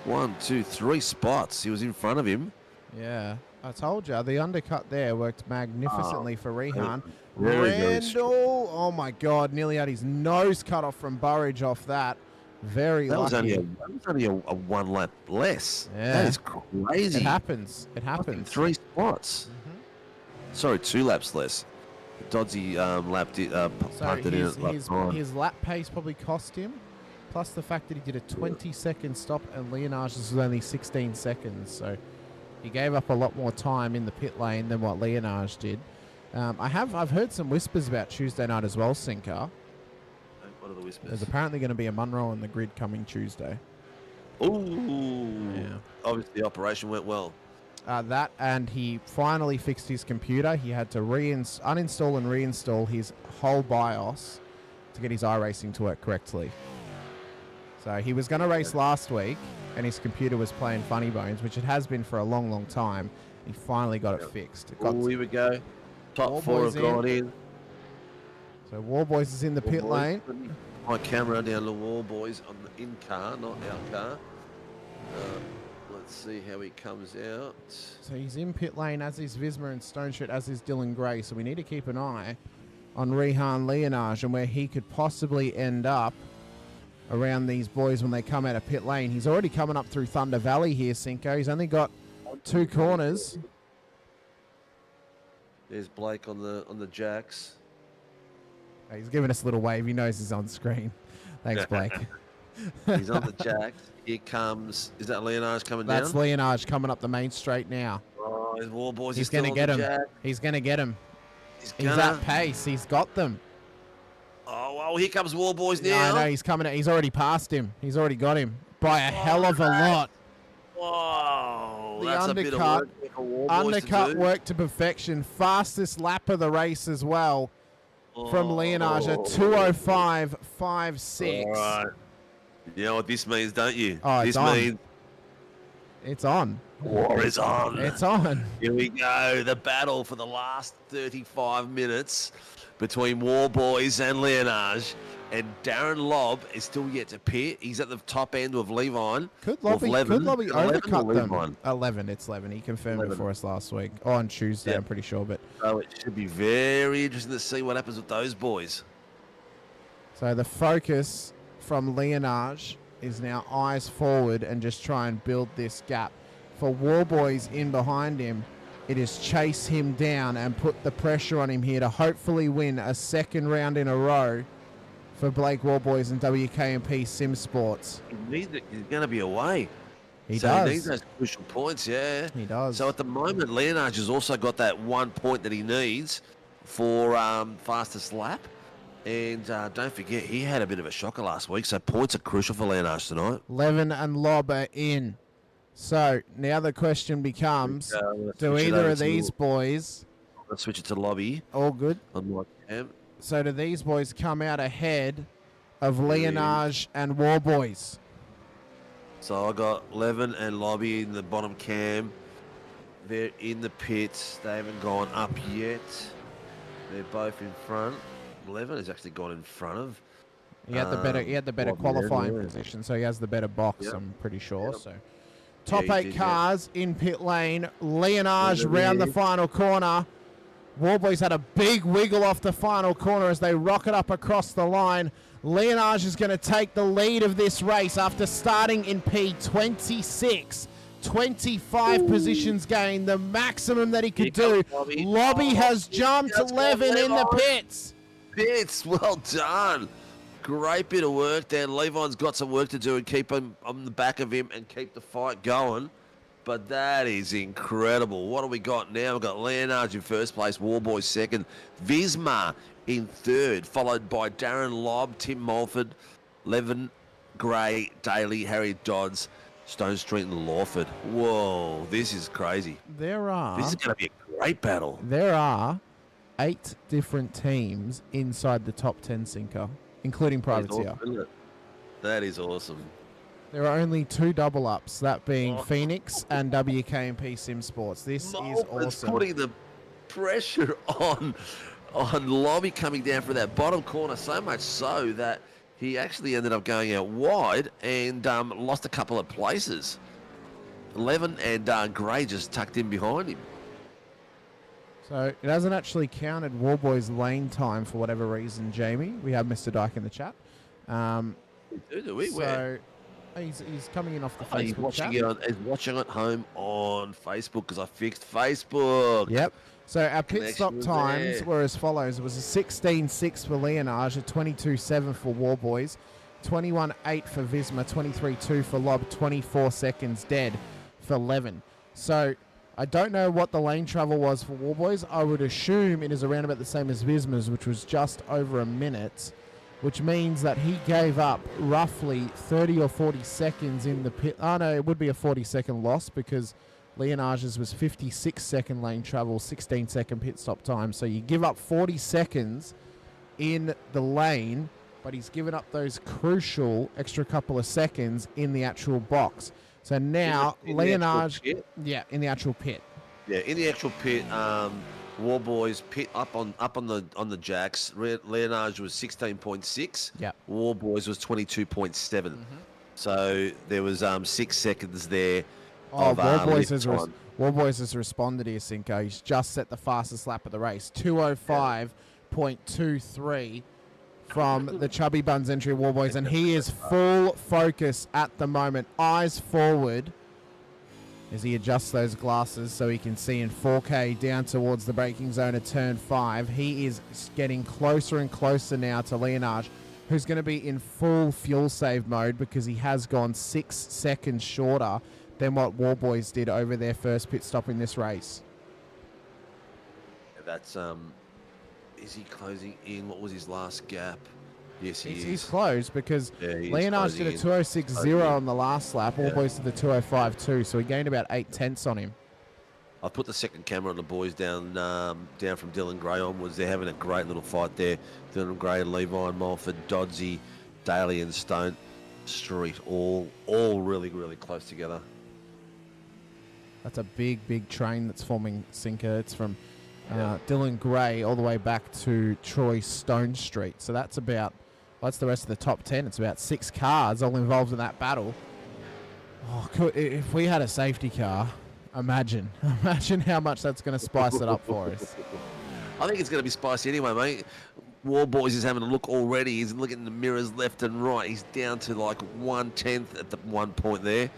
1, 2, 3 spots. He was in front of him. Yeah, I told you. The undercut there worked magnificently for Rehan. Very Randall, oh my God, nearly had his nose cut off from Burridge off that. Very lucky. That was only a 1 lap less. Yeah. That is crazy. It happens. It happens. 3 spots. Sorry, 2 laps less. Dodsey punted in at lap 9. His lap pace probably cost him, plus the fact that he did a 20-second stop and Leonage's was only 16 seconds. So he gave up a lot more time in the pit lane than what Leonage did. I've heard some whispers about Tuesday night as well, Sinker. What are the whispers? There's apparently going to be a Munro on the grid coming Tuesday. Ooh. Yeah. Obviously, the operation went well. That, and he finally fixed his computer. He had to uninstall and reinstall his whole BIOS to get his iRacing to work correctly. So he was going to race last week, and his computer was playing funny bones, which it has been for a long, long time. He finally got it fixed. Here we go. Top 4 have gone in. So Warboys is in the pit lane. My camera down to Warboys on the in-car, not out car. Let's see how he comes out. So he's in pit lane, as is Visma and Stoneshirt, as is Dylan Gray. So we need to keep an eye on Rehan Leonage and where he could possibly end up around these boys when they come out of pit lane. He's already coming up through Thunder Valley here, Cinco. He's only got 2 corners. There's Blake on the jacks. He's giving us a little wave. He knows he's on screen. Thanks, Blake. He's on the jacks. Here comes... Is that Leonage coming down? That's Leonage coming up the main straight now. Oh, his Warboys. He's going to get him. He's going to get him. He's at pace. He's got them. Oh, well, here comes Warboys now. No, he's coming. He's already passed him. He's already got him by a hell of a lot. Whoa, the that's undercut, a bit of work for Warboys undercut to do. work to perfection. Fastest lap of the race as well from Leonage, a 205.6. All right. You know what this means, don't you? Oh, this it's on. means It's on. war is on. It's on. Here we go. The battle for the last 35 minutes between War Boys and Leonage. And Darren Lobb is still yet to pit. He's at the top end of Levine. Could Lobby overcut them? 11. It's 11. He confirmed 11. it for us last week. Oh, on Tuesday, Yeah. I'm pretty sure. But So it should be very interesting to see what happens with those boys. so the focus from Leonage is now eyes forward and just try and build this gap. For War Boys in behind him, it is chase him down and put the pressure on him here to hopefully win a second round in a row for Blake War Boys and WKMP Sim Sports. He's going to be away. He So does. he needs those crucial points, yeah. He does. So at the moment, Leonage has also got that 1 point that he needs for fastest lap. And don't forget, he had a bit of a shocker last week, so points are crucial for Leonage tonight. Levin and Lob are in. So now the question becomes, do switch it either over of these to- boys, Let's switch it to Lobby all good, on my cam. so do these boys come out ahead of Leonage and War Boys? So I got Levin and Lobby in the bottom cam. They're in the pits. They haven't gone up yet. They're both in front. Levin has actually gone in front of. He had the better Lobby qualifying there, yeah. position, so he has the better box, Yep. I'm pretty sure. Yep. So top he 8 did, yeah. cars in pit lane. Leonage Levin round the there. final corner. War Boys had a big wiggle off the final corner as they rocket up across the line. Leonage is going to take the lead of this race after starting in P26. 25 positions gained, the maximum that he could do. Lobby has jumped Let's go, Levin in the Levin. pits. Pits, well done. Great bit of work there. Levine's got some work to do and keep him on the back of him and keep the fight going. But that is incredible. What do we got now? We've got Leonage in first place, War Boys second, Visma in third, followed by Darren Lobb, Tim Mulford, Levin, Gray, Daly, Harry Dodds, Stone Street and Lawford. Whoa, this is crazy. This is going to be a great battle. There are 8 different teams inside the top 10 sinker, including Privateer. That is awesome. There are only 2 double ups, that being Phoenix and WKMP Sim Sports. This is Mulford's awesome. putting the pressure on Lobby coming down for that bottom corner, so much so that he actually ended up going out wide and lost a couple of places. Levin and Gray just tucked in behind him. So it hasn't actually counted War Boys lane time for whatever reason, Jamie. We have Mr. Dyke in the chat. Do we? So Where? he's coming in off the He's Facebook watching chat. he's watching at home on Facebook because I fixed Facebook. Yep. So our pit Connection stop was times there. were as follows. It was a 16.6 for Leonage, a 22.7 for War Boys, 21.8 for Visma, 23.2 for Lob, 24 seconds dead for Levin. So I don't know what the lane travel was for War Boys. I would assume it is around about the same as Visma's, which was just over a minute, which means that he gave up roughly 30 or 40 seconds in the pit. Oh, no, it would be a 40-second loss because Leonage's was 56-second lane travel, 16-second pit stop time. So you give up 40 seconds in the lane, but he's given up those crucial extra couple of seconds in the actual box. So now In the actual Leonage, pit? in the actual pit. Yeah, in the actual pit, War Boys pit up on the jacks. Leonage was 16.6. Yeah. War Boys was 22.7. So there was 6 seconds there. Oh, of, War Boys lift time. War Boys has responded here, Cinco. He's just set the fastest lap of the race. 205.23 from the Chubby Buns entry War Boys, and he is full focus at the moment. Eyes forward as he adjusts those glasses so he can see in 4K down towards the braking zone at turn 5. He is getting closer and closer now to Leonage, who's going to be in full fuel save mode because he has gone 6 seconds shorter than what War Boys did over their first pit stop in this race. That's is he closing in? What was his last gap? Yes, he is. He's close because he's Leonage did a closing in. 206.0 on the last lap. War Yeah. Boys did the 205.2, so he gained about 8 tenths on him. I've put the second camera on the boys down from Dylan Gray onwards. They're having a great little fight there. Dylan Gray, Levi, Mulford, Dodsey, Daly and Stone Street, all really, really close together. That's a big train that's forming, Sinker. It's from Dylan Gray all the way back to Troy Stone Street. So that's about, what's the rest of the top 10? It's about 6 cars all involved in that battle. Oh, if we had a safety car, imagine how much that's going to spice it up for us. I think it's going to be spicy anyway, mate. War Boys is having a look already. He's looking in the mirrors left and right. He's down to like 1/10 at the one point there.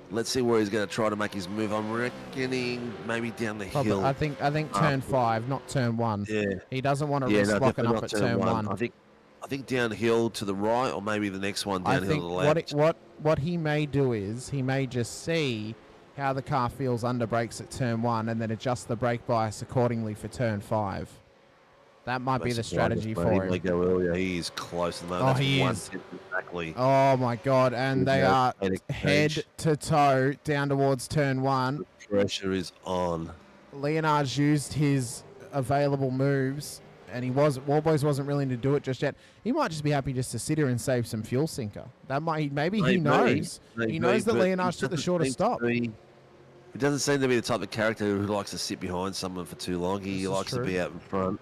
Let's see where he's going to try to make his move. I'm reckoning maybe down the hill. I think turn 5, not turn 1. Yeah. He doesn't want to risk locking up at turn 1. I think downhill to the right, or maybe the next one downhill to the left. What he may do is he may just see how the car feels under brakes at turn 1 and then adjust the brake bias accordingly for turn 5. That might be the strategy for him. He may go earlier. He is close to the moment. Oh, he is. Exactly. Oh, my God. And they are head to toe down towards turn 1. The pressure is on. Leonard's used his available moves, and Warboys wasn't willing to do it just yet. He might just be happy just to sit here and save some fuel, Sinker. Maybe he knows. He knows that Leonard took the shorter stop. He doesn't seem to be the type of character who likes to sit behind someone for too long. He likes to be out in front.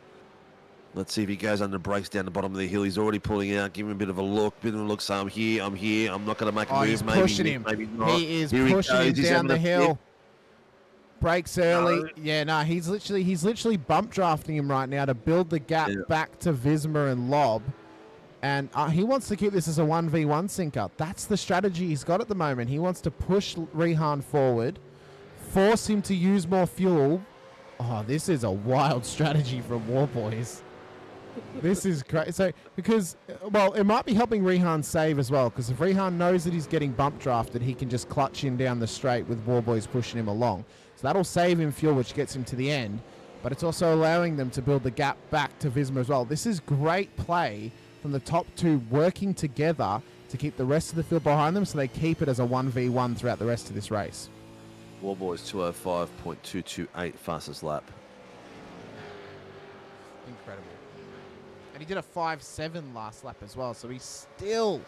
Let's see if he goes under brakes down the bottom of the hill. He's already pulling out, giving him a bit of a look. So I'm here. I'm not going to make a move. He's pushing him. Maybe not. He is pushing him down the hill. Brakes early. No. He's literally bump drafting him right now to build the gap back to Visma and Lob. And he wants to keep this as a 1v1 Sinker. That's the strategy he's got at the moment. He wants to push Rehan forward, force him to use more fuel. Oh, this is a wild strategy from Warboys. This is great. So, because, it might be helping Rehan save as well, because if Rehan knows that he's getting bump drafted, he can just clutch in down the straight with Warboys pushing him along. So that'll save him fuel, which gets him to the end, but it's also allowing them to build the gap back to Visma as well. This is great play from the top two working together to keep the rest of the field behind them so they keep it as a 1v1 throughout the rest of this race. Warboys 205.228 fastest lap. Incredible. And he did a 5.7 last lap as well, so he's still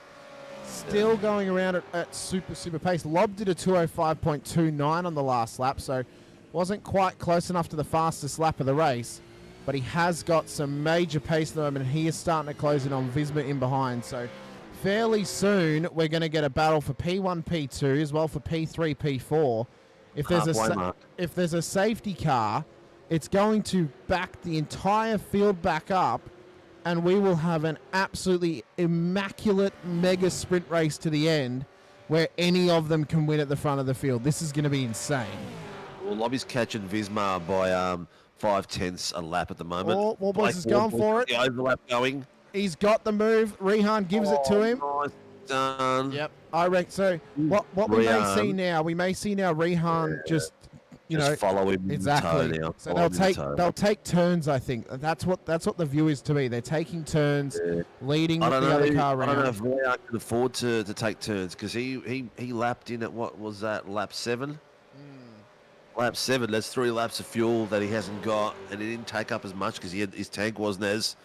going around at super pace. Lob did a 205.29 on the last lap, so wasn't quite close enough to the fastest lap of the race, but he has got some major pace at the moment, and he is starting to close in on Visma in behind. So fairly soon we're going to get a battle for P1, P2, as well for P3, P4. If there's a safety car, it's going to back the entire field back up, and we will have an absolutely immaculate mega sprint race to the end where any of them can win at the front of the field. This is going to be insane. Well, Lobby's catching Visma by 0.5 a lap at the moment. Warboys is going for it. The overlap going. He's got the move. Rehan gives it to him. Nice done. Yep. I reckon so. What we may see now, Rehan just follow him. Exactly. So they'll take turns. I think that's what the view is to me. They're taking turns, leading the other car around. I don't know if Rehan can afford to take turns because he lapped in at what was that, lap 7? Lap 7. That's 3 laps of fuel that he hasn't got, and he didn't take up as much because his tank wasn't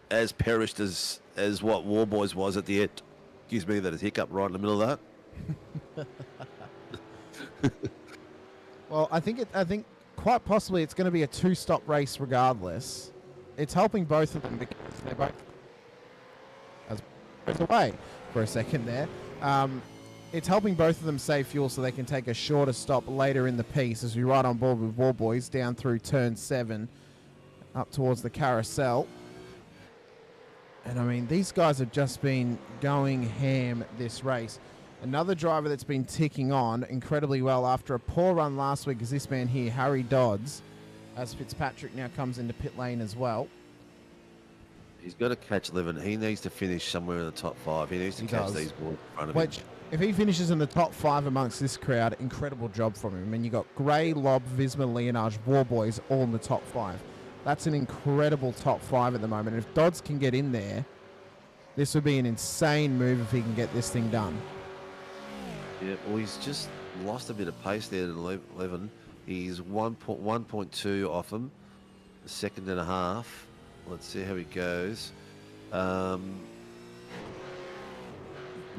as perished as what Warboys was at the end. Gives me that hiccup right in the middle of that. Well, I think quite possibly it's going to be a 2-stop race regardless. It's helping both of them because they're both away for a second there. It's helping both of them save fuel so they can take a shorter stop later in the piece as we ride on board with Warboys down through turn 7 up towards the carousel. And I mean, these guys have just been going ham this race. Another driver that's been ticking on incredibly well after a poor run last week is this man here, Harry Dodds, as Fitzpatrick now comes into pit lane as well. He's got to catch 11. He needs to finish somewhere in the top 5. He needs to catch these boys in front of him. If he finishes in the top 5 amongst this crowd, incredible job from him. I mean, you got Gray, Lob, Visma, Leonard, Warboys all in the top 5. That's an incredible top 5 at the moment. And if Dodds can get in there, this would be an insane move if he can get this thing done. Yeah, well, he's just lost a bit of pace there at 11. He's 1.2 off him, a second and a half. Let's see how he goes.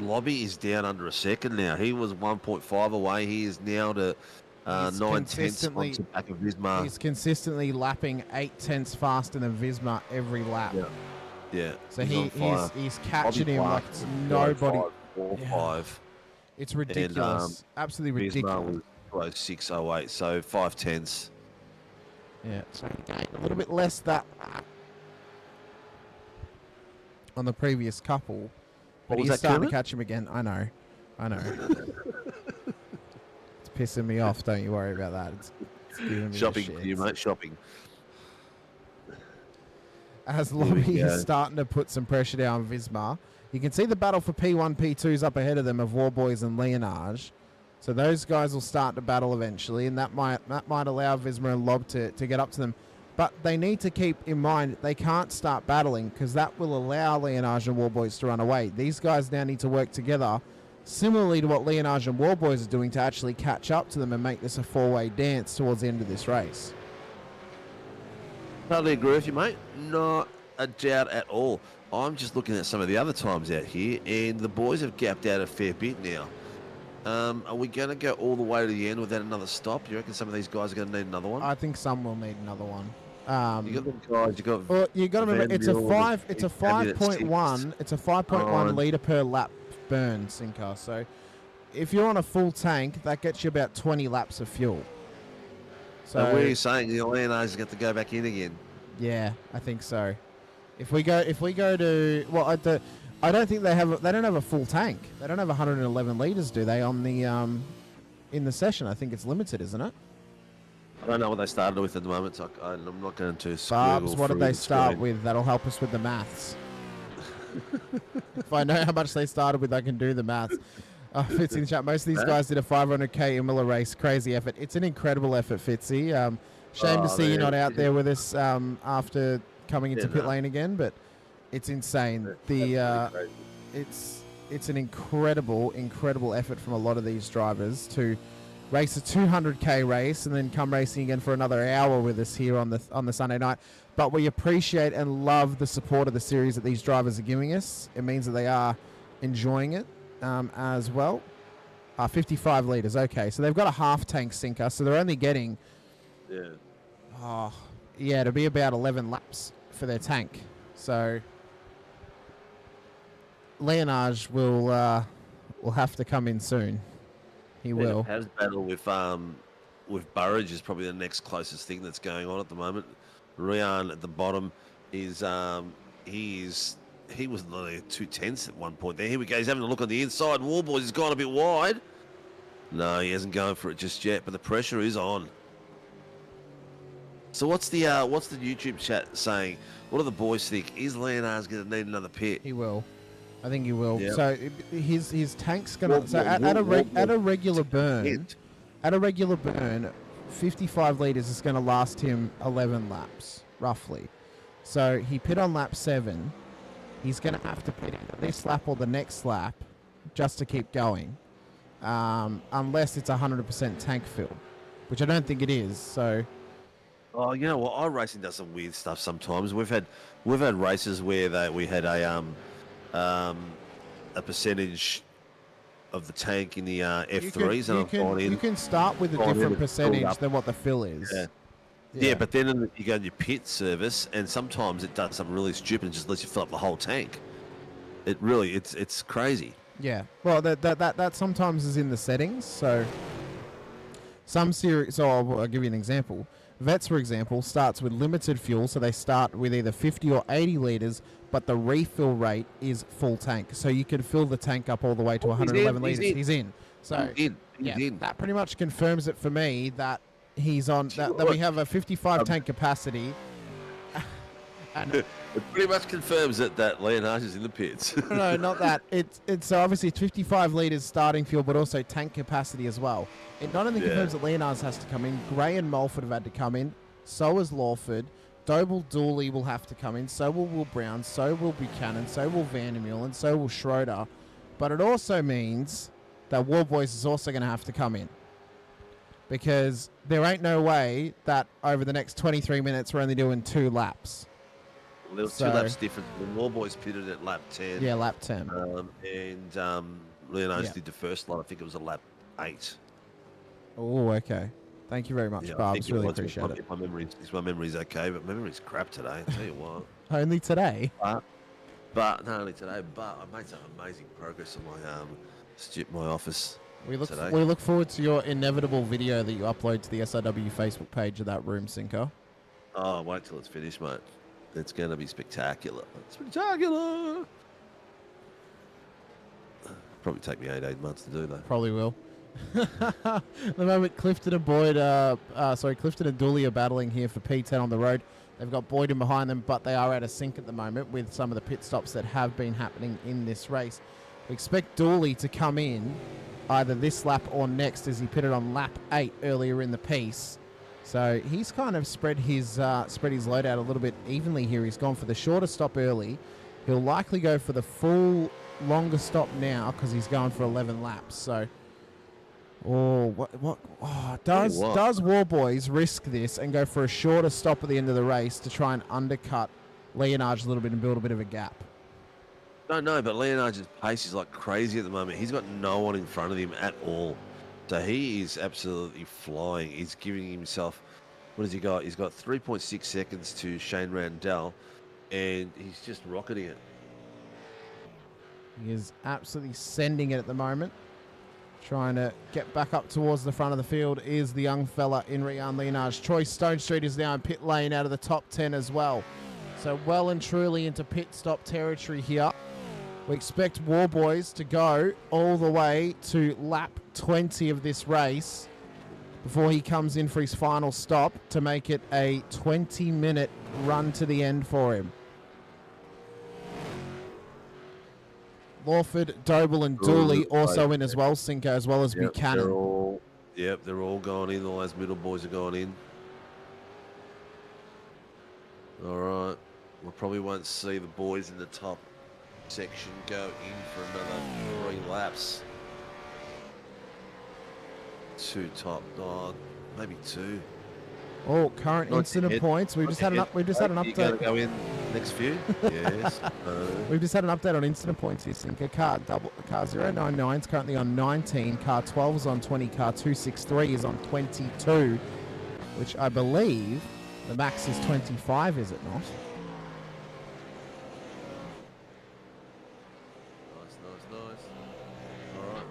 Lobby is down under a second now. He was 1.5 away. He is now to 9 tenths on the back of Visma. He's consistently lapping 8 tenths faster than Visma every lap. Yeah. So he's catching him like it's nobody. 5. It's ridiculous. And, absolutely ridiculous. Was 6.08, so 5 tenths. Yeah, so he gained a little bit less that on the previous couple. But he's starting to catch him again. I know. It's pissing me off. Don't you worry about that. It's giving me shopping for you, mate. Shopping. As Lobby is starting to put some pressure down on Visma, you can see the battle for P1, P2s up ahead of them of Warboys and Leonage. So those guys will start to battle eventually, and that might allow Visma and Lob to get up to them. But they need to keep in mind they can't start battling because that will allow Leonage and Warboys to run away. These guys now need to work together, similarly to what Leonage and Warboys are doing, to actually catch up to them and make this a four-way dance towards the end of this race. Totally agree with you, mate. Not a doubt at all. I'm just looking at some of the other times out here, and the boys have gapped out a fair bit now. Are we going to go all the way to the end without another stop? You reckon some of these guys are going to need another one? I think some will need another one. You got the guys. You got to remember, it's a 5.1. It's a 5.1 litre per lap burn sinker. So, if you're on a full tank, that gets you about 20 laps of fuel. So, what are you saying? The Leonage is going to go back in again? Yeah, I think so. If we go to I don't think they don't have a full tank. They don't have 111 litres, do they? On the in the session, I think it's limited, isn't it? I don't know what they started with at the moment, so I'm not going to. Barbs, what did they start with? That'll help us with the maths. If I know how much they started with, I can do the maths. Fitzy in the chat. Most of these guys did a 500k Imola race. Crazy effort. It's an incredible effort, Fitzy. Shame to see you not out there with us after coming into pit lane again, but it's insane. It's an incredible effort from a lot of these drivers to race a 200k race and then come racing again for another hour with us here on the Sunday night. But we appreciate and love the support of the series that these drivers are giving us. It means that they are enjoying it as well. 55 litres. Okay, so they've got a half tank sinker, so they're only getting to be about 11 laps for their tank. So Leonage will have to come in soon. He will. Has battle with Burridge is probably the next closest thing that's going on at the moment. Rian at the bottom is he was only 2 tenths at one point there. Here we go. He's having a look on the inside. Warboys has gone a bit wide. No, he hasn't gone for it just yet, but the pressure is on. So what's the YouTube chat saying? What do the boys think? Is Leonard's going to need another pit? He will. I think he will. Yep. So his tank's going to... So at a regular burn, 55 litres is going to last him 11 laps, roughly. So he pit on lap 7. He's going to have to pit into this lap or the next lap just to keep going. Unless it's 100% tank fill, which I don't think it is. So... Oh, you know what? iRacing does some weird stuff sometimes. We've had races where we had a percentage of the tank in the F3s, you can start with a different percentage than what the fill is. Yeah, but then you go to your pit service, and sometimes it does something really stupid and just lets you fill up the whole tank. It really, it's crazy. Yeah, well, that sometimes is in the settings. So some series. So I'll give you an example. Vets, for example, starts with limited fuel, so they start with either 50 or 80 litres, but the refill rate is full tank. So you can fill the tank up all the way to 111 litres. He's in. So he's in. That pretty much confirms it for me that he's on. That we have a 55 tank capacity. It pretty much confirms that Leonard is in the pits. No, not that. It's so obviously 55 litres starting fuel, but also tank capacity as well. It not only confirms that Leonard's has to come in, Gray and Mulford have had to come in, so has Lawford, Doble Dooley will have to come in, so will Will Brown, so will Buchanan, so will Vandermeulen, and so will Schroeder. But it also means that Warboys is also going to have to come in. because there ain't no way that over the next 23 minutes we're only doing 2 laps. Well, there was 2 laps different. The War Boys pitted at lap 10. Yeah, lap 10. Leonardo did the first line. I think it was at lap 8. Oh, okay. Thank you very much, Barbs. Really appreciate it. If my memory's okay, but my memory's crap today. I tell you what. Only today? But not only today, but I made some amazing progress on my office. We look today. we look forward to your inevitable video that you upload to the SRW Facebook page of that room, Sinko. Oh, wait till it's finished, mate. It's going to be spectacular. Spectacular! Probably take me 8 months to do that. Probably will. At the moment, Clifton and Dooley are battling here for P10 on the road. They've got Boyden behind them, but they are out of sync at the moment with some of the pit stops that have been happening in this race. We expect Dooley to come in either this lap or next, as he pitted on lap 8 earlier in the piece. So he's kind of spread his load out a little bit evenly here. He's gone for the shorter stop early. He'll likely go for the full longer stop now because he's going for 11 laps. So, does War Boys risk this and go for a shorter stop at the end of the race to try and undercut Leonage a little bit and build a bit of a gap? No, but Leonage's pace is like crazy at the moment. He's got no one in front of him at all. So he is absolutely flying. He's giving himself, what has he got? He's got 3.6 seconds to Shane Randall, and he's just rocketing it. He is absolutely sending it at the moment. Trying to get back up towards the front of the field is the young fella in Rian Leonage. Troy Stone Street is now in pit lane out of the top 10 as well. So well and truly into pit stop territory here. We expect War Boys to go all the way to lap 20 of this race before he comes in for his final stop to make it a 20-minute run to the end for him. Lawford, Doble and Dooley also in as well, Sinko, as well as Buchanan. They're all going in. All those middle boys are going in. All right. We probably won't see the boys in the top section go in for another 3 laps. 2 top, maybe 2. Oh, current incident points. We've just had an update. You going to go in next few? Yes. We've just had an update on incident points here, Sinker. Car 099 is currently on 19. Car 12 is on 20. Car 263 is on 22, which I believe the max is 25, is it not? Nice. All right.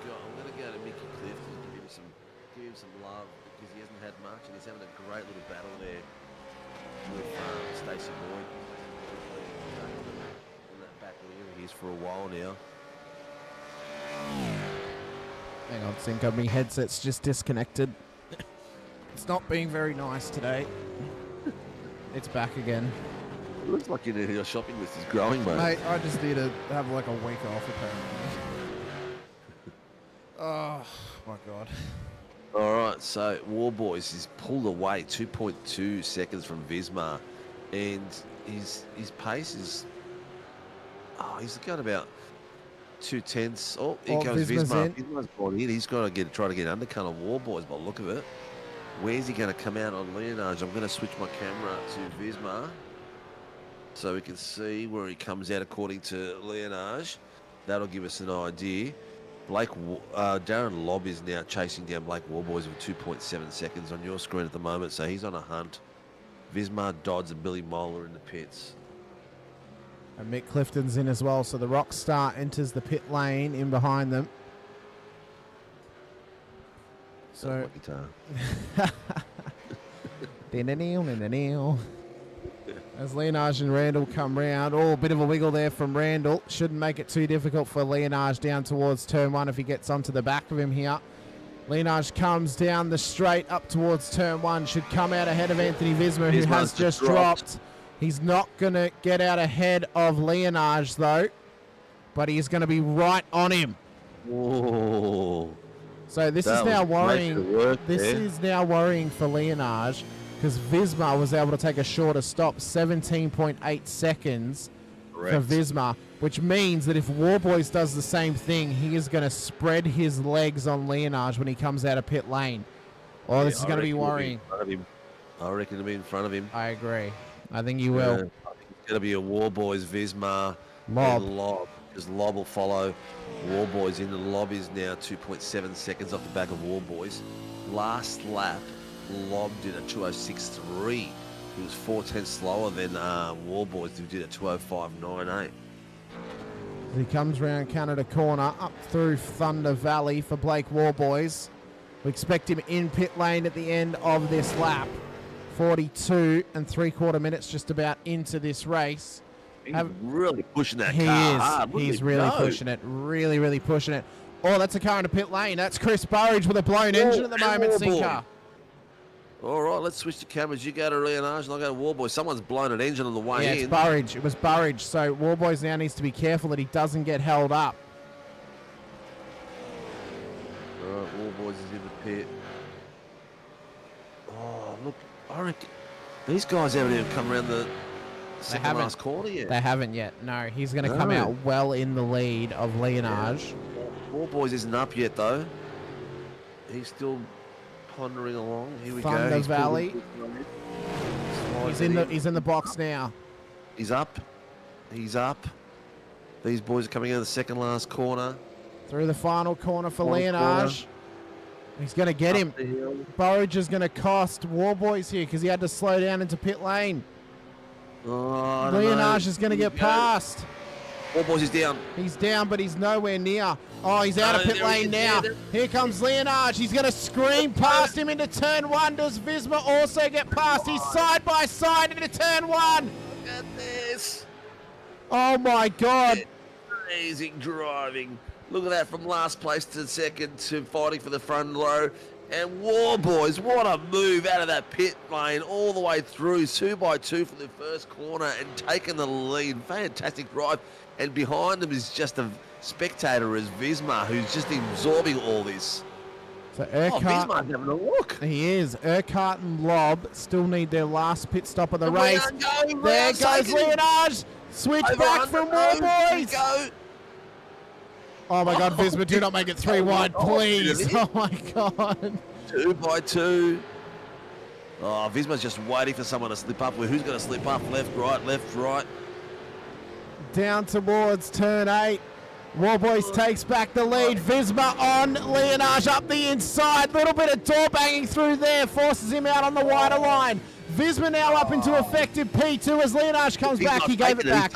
I'm going to go to Mickey Cliff and give him some love because he hasn't had much and he's having a great little battle there with Stacey Boyd. In that back area, he is for a while now. Hang on, Sinko. My headset's just disconnected. It's not being very nice today. It's back again. It looks like your shopping list is growing, mate. Mate, I just need to have like a week off, apparently. Oh, my God. All right, so War Boys is pulled away 2.2 seconds from Vismar, and his pace is... he's got about 2/10. Oh, here goes Vismar. Vismar's gone in. He's got to try to get undercut on War Boys by the look of it. Where's he going to come out on Leonage? I'm going to switch my camera to Vismar so we can see where he comes out according to Leonage. That'll give us an idea. Darren Lobb is now chasing down Blake Warboys with 2.7 seconds on your screen at the moment, so he's on a hunt. Vismar, Dodds and Billy Moeller in the pits. And Mick Clifton's in as well, so the Rockstar enters the pit lane in behind them. So, as Leonage and Randall come round, a bit of a wiggle there from Randall. Shouldn't make it too difficult for Leonage down towards turn 1 if he gets onto the back of him here. Leonage comes down the straight up towards turn 1. Should come out ahead of Anthony Visma, who has just dropped. He's not going to get out ahead of Leonage, though. But he's going to be right on him. Whoa. So this is now worrying. This is now worrying for Leonage because Vismar was able to take a shorter stop, 17.8 seconds for Visma, which means that if Warboys does the same thing, he is going to spread his legs on Leonage when he comes out of pit lane. Oh, this is going to be worrying. I reckon it'll be in front of him. I agree. I think he will. I think it's going to be a Warboys, Visma, Lob. and Lob. Because Lob will follow Warboys in. The Lob is now 2.7 seconds off the back of Warboys. Last lap, Lob did a 2:06.3. He was 4/10 slower than Warboys, who did a 2:05.98. He comes round Canada corner, up through Thunder Valley for Blake Warboys. We expect him in pit lane at the end of this lap. 42 3/4 minutes just about into this race. He's really pushing that he car is. hard. He's really pushing it. Really, really pushing it. Oh, that's a car into pit lane. That's Chris Burridge with a blown engine at the moment, Sinker. All right, let's switch the cameras. You go to Leonage and I'll go to Warboy. Someone's blown an engine on the way in. It's Burridge. It was Burridge. So Warboys now needs to be careful that he doesn't get held up. All right, Warboys is in the pit. Oh, look, I reckon these guys haven't even come around the second last corner yet. They haven't yet. No, he's going to come out well in the lead of Leonage. Warboys isn't up yet, though. He's still pondering along. Here we Thunder go. Valley. He's in the box now. He's up. He's up. These boys are coming out of the second last corner. Through the final corner for Leonage. He's going to get him. Burridge is going to cost Warboys here because he had to slow down into pit lane. Oh, Leonage is going to get past. Warboys is down. He's down, but he's nowhere near. Oh, he's out of pit lane now. Here comes Leonage. He's going to scream past him into turn one. Does Visma also get past? He's side by side into turn one. Look at this. Oh, my God. Amazing driving. Look at that, from last place to second to fighting for the front row. And Warboys, what a move out of that pit lane all the way through, 2x2 for the first corner and taking the lead. Fantastic drive. And behind him is just a spectator as Visma, who's just absorbing all this. So Urquhart, Visma's having a look. He is. Urquhart and Lob still need their last pit stop of the race. There goes Leonage. Switch back from Warboys. Oh my God, Visma, do not make it 3 wide, please. Oh my God. 2x2. Oh, Visma's just waiting for someone to slip up. Who's going to slip up? Left, right. Down towards turn 8. Warboys takes back the lead. Visma on Leonage up the inside. Little bit of door banging through there. Forces him out on the wider line. Visma now up into effective P2 as Leonage comes back. He gave it back.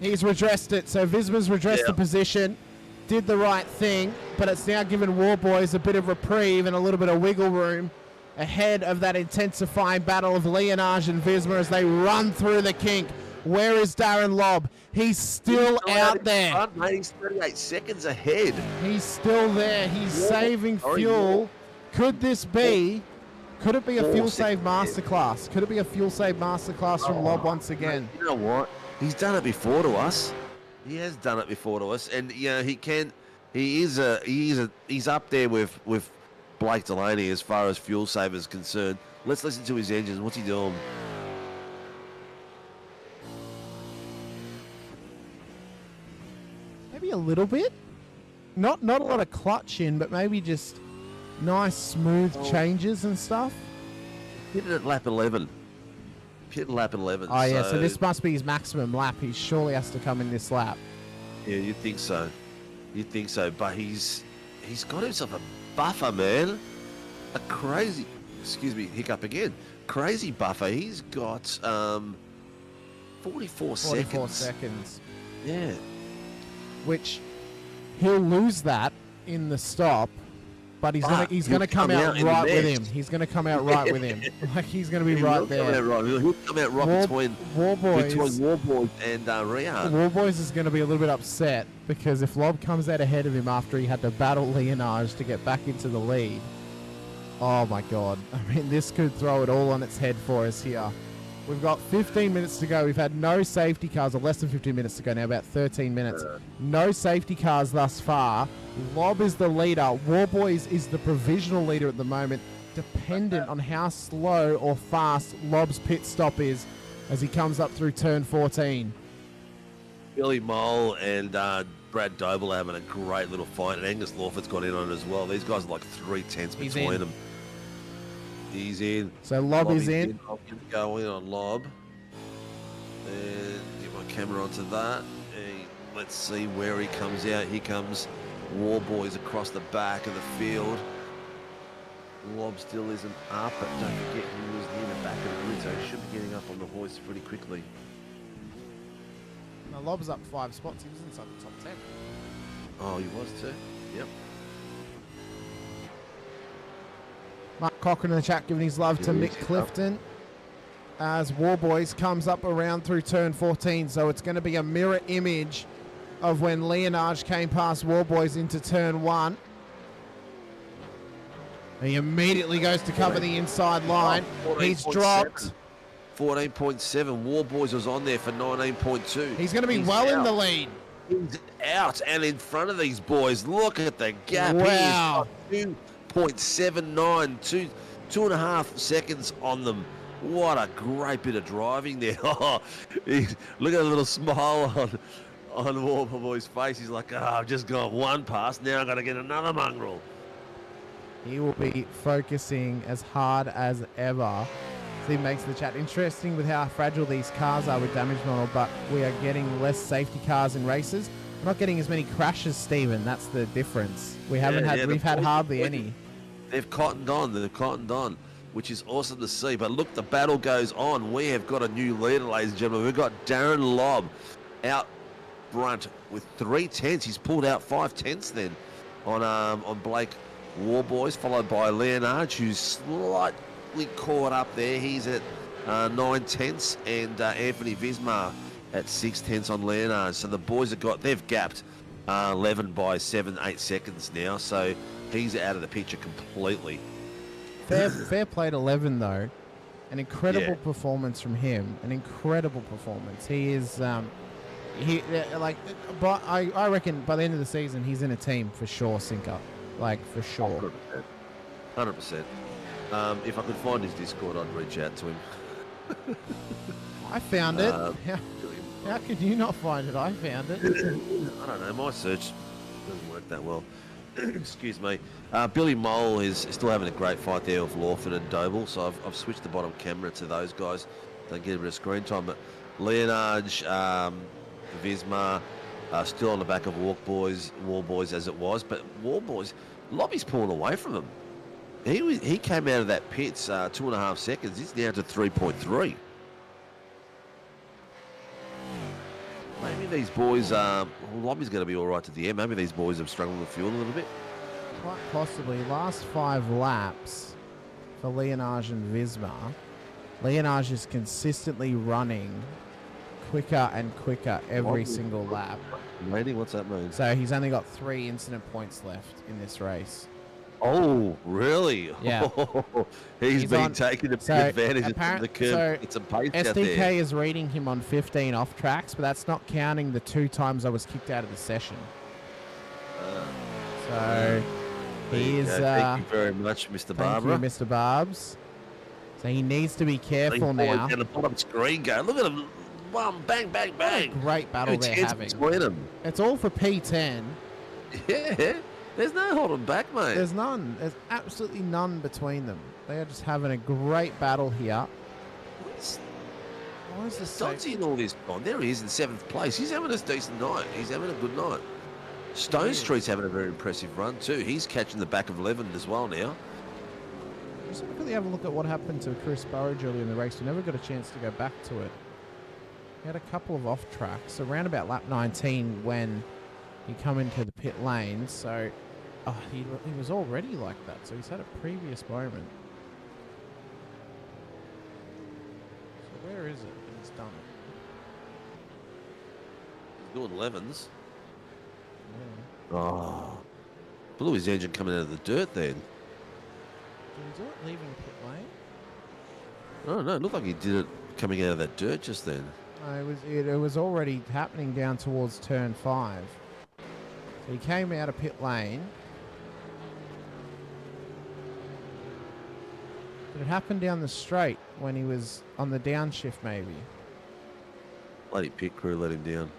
He's redressed it. So Visma's redressed the position. Did the right thing, but it's now given Warboys a bit of reprieve and a little bit of wiggle room ahead of that intensifying battle of Leonage and Visma as they run through the kink. Where is Darren Lobb? He's still out there. Front, mate. He's 38 seconds ahead. He's still there. He's saving fuel. Could it be a fuel save masterclass? Could it be a fuel save masterclass from Lobb once again? You know what? He's done it before to us. He has done it before to us, and you know he's up there with Blake Delaney as far as fuel save is concerned. Let's listen to his engines. What's he doing? Maybe a little bit. Not a lot of clutch in, but maybe just nice smooth changes and stuff. Hit it at lap 11. Hit lap 11. Oh yeah, so this must be his maximum lap. He surely has to come in this lap. Yeah, you'd think so. But he's got himself a buffer, man. A crazy, hiccup again. Crazy buffer. He's got 44 seconds. Yeah. Which he'll lose that in the stop. But he's gonna come out right with him. He's gonna come out right with him. Like he's gonna be right there. He'll come out right between Warboys and Riyadh. Warboys is gonna be a little bit upset because if Lobb comes out ahead of him after he had to battle Leonage to get back into the lead, oh my God! I mean, this could throw it all on its head for us here. We've got 15 minutes to go. We've had no safety cars, or less than 15 minutes to go now, about 13 minutes. No safety cars thus far. Lobb is the leader. Warboys is the provisional leader at the moment, dependent on how slow or fast Lobb's pit stop is as he comes up through turn 14. Billy Mole and Brad Doble are having a great little fight, and Angus Lawford's got in on it as well. These guys are like 3/10 between them. He's in. So Lob is in. I'm going to go in on Lob. And get my camera onto that. And let's see where he comes out. Here comes War Boys across the back of the field. Lob still isn't up, but don't forget he was near the back of the grid, so he should be getting up on the hoist pretty quickly. No, Lob's up 5 spots. He was inside the top 10. Oh, he was too? Yep. Mark Cochran in the chat giving his love to Mick Clifton as Warboys comes up around through turn 14. So it's going to be a mirror image of when Leonage came past Warboys into turn 1. He immediately goes to cover the inside line. He's dropped. 14.7. Warboys was on there for 19.2. He's going to be well in the lead. He's out and in front of these boys. Look at the gap. Wow. He is 2.79, 2.5 seconds on them. What a great bit of driving there. Look at the little smile on Warboy's face. He's like, I've just got one pass. Now I've got to get another mongrel. He will be focusing as hard as ever. Steve makes the chat interesting with how fragile these cars are with damage model, but we are getting less safety cars in races. We're not getting as many crashes, Stephen. That's the difference. We've had hardly any. They've cottoned on, which is awesome to see. But look, the battle goes on. We have got a new leader, ladies and gentlemen. We've got Darren Lobb out front with 3/10. He's pulled out 5/10 then on Blake Warboys, followed by Leonard, who's slightly caught up there. He's at 9/10, and Anthony Vismar at 6/10 on Leonard. So the boys they've gapped 11 by 7-8 seconds now. So he's out of the picture completely. Fair play to 11 though. An incredible performance from him. An incredible performance. He is but I reckon by the end of the season he's in a team for sure, Sinker. Like for sure. 100%. If I could find his Discord, I'd reach out to him. I found it. How could you not find it? I found it. I don't know. My search doesn't work that well. Excuse me. Billy Mole is still having a great fight there with Lawford and Doble, so I've switched the bottom camera to those guys. They get a bit of screen time. But Leonage, Vismar, still on the back of Warboys as it was. But Warboys, Lobby's pulling away from him. He came out of that pits 2.5 seconds. He's down to 3.3. Maybe these boys, Lobby's going to be all right to the end. Maybe these boys have struggled with fuel a little bit. Quite possibly. Last 5 laps for Leonage and Vismar. Leonage is consistently running quicker and quicker every single lap. What's that mean? So he's only got 3 incident points left in this race. Oh, really? Yeah. He's been taking advantage of the curve. So it's a pace out there. SDK is reading him on 15 off tracks, but that's not counting the 2 times I was kicked out of the session. So he's... thank you very much, Mr. Barbara. Thank you, Mr. Barbs. So he needs to be careful now. Down the bottom screen go. Look at him. Bang, bang, bang. What a great battle they're having. It's all for P10. Yeah. There's no holding back, mate. There's none. There's absolutely none between them. They are just having a great battle here. Why is this Dodgy in all this on? There he is in 7th place. He's having a decent night. He's having a good night. Stone Street's having a very impressive run too. He's catching the back of 11 as well now. Just quickly have a look at what happened to Chris Burridge earlier in the race. We never got a chance to go back to it. He had a couple of off tracks around about lap 19 when he come into the pit lane. So he was already like that. So he's had a previous moment. So where is it? He's done it. He's doing 11s. Yeah. Oh, blew his engine coming out of the dirt then. Did he do it leaving pit lane? Oh no, it looked like he did it coming out of that dirt just then. It was already happening down towards turn 5. So he came out of pit lane. Did it happen down the straight when he was on the downshift maybe? Bloody pit crew let him down.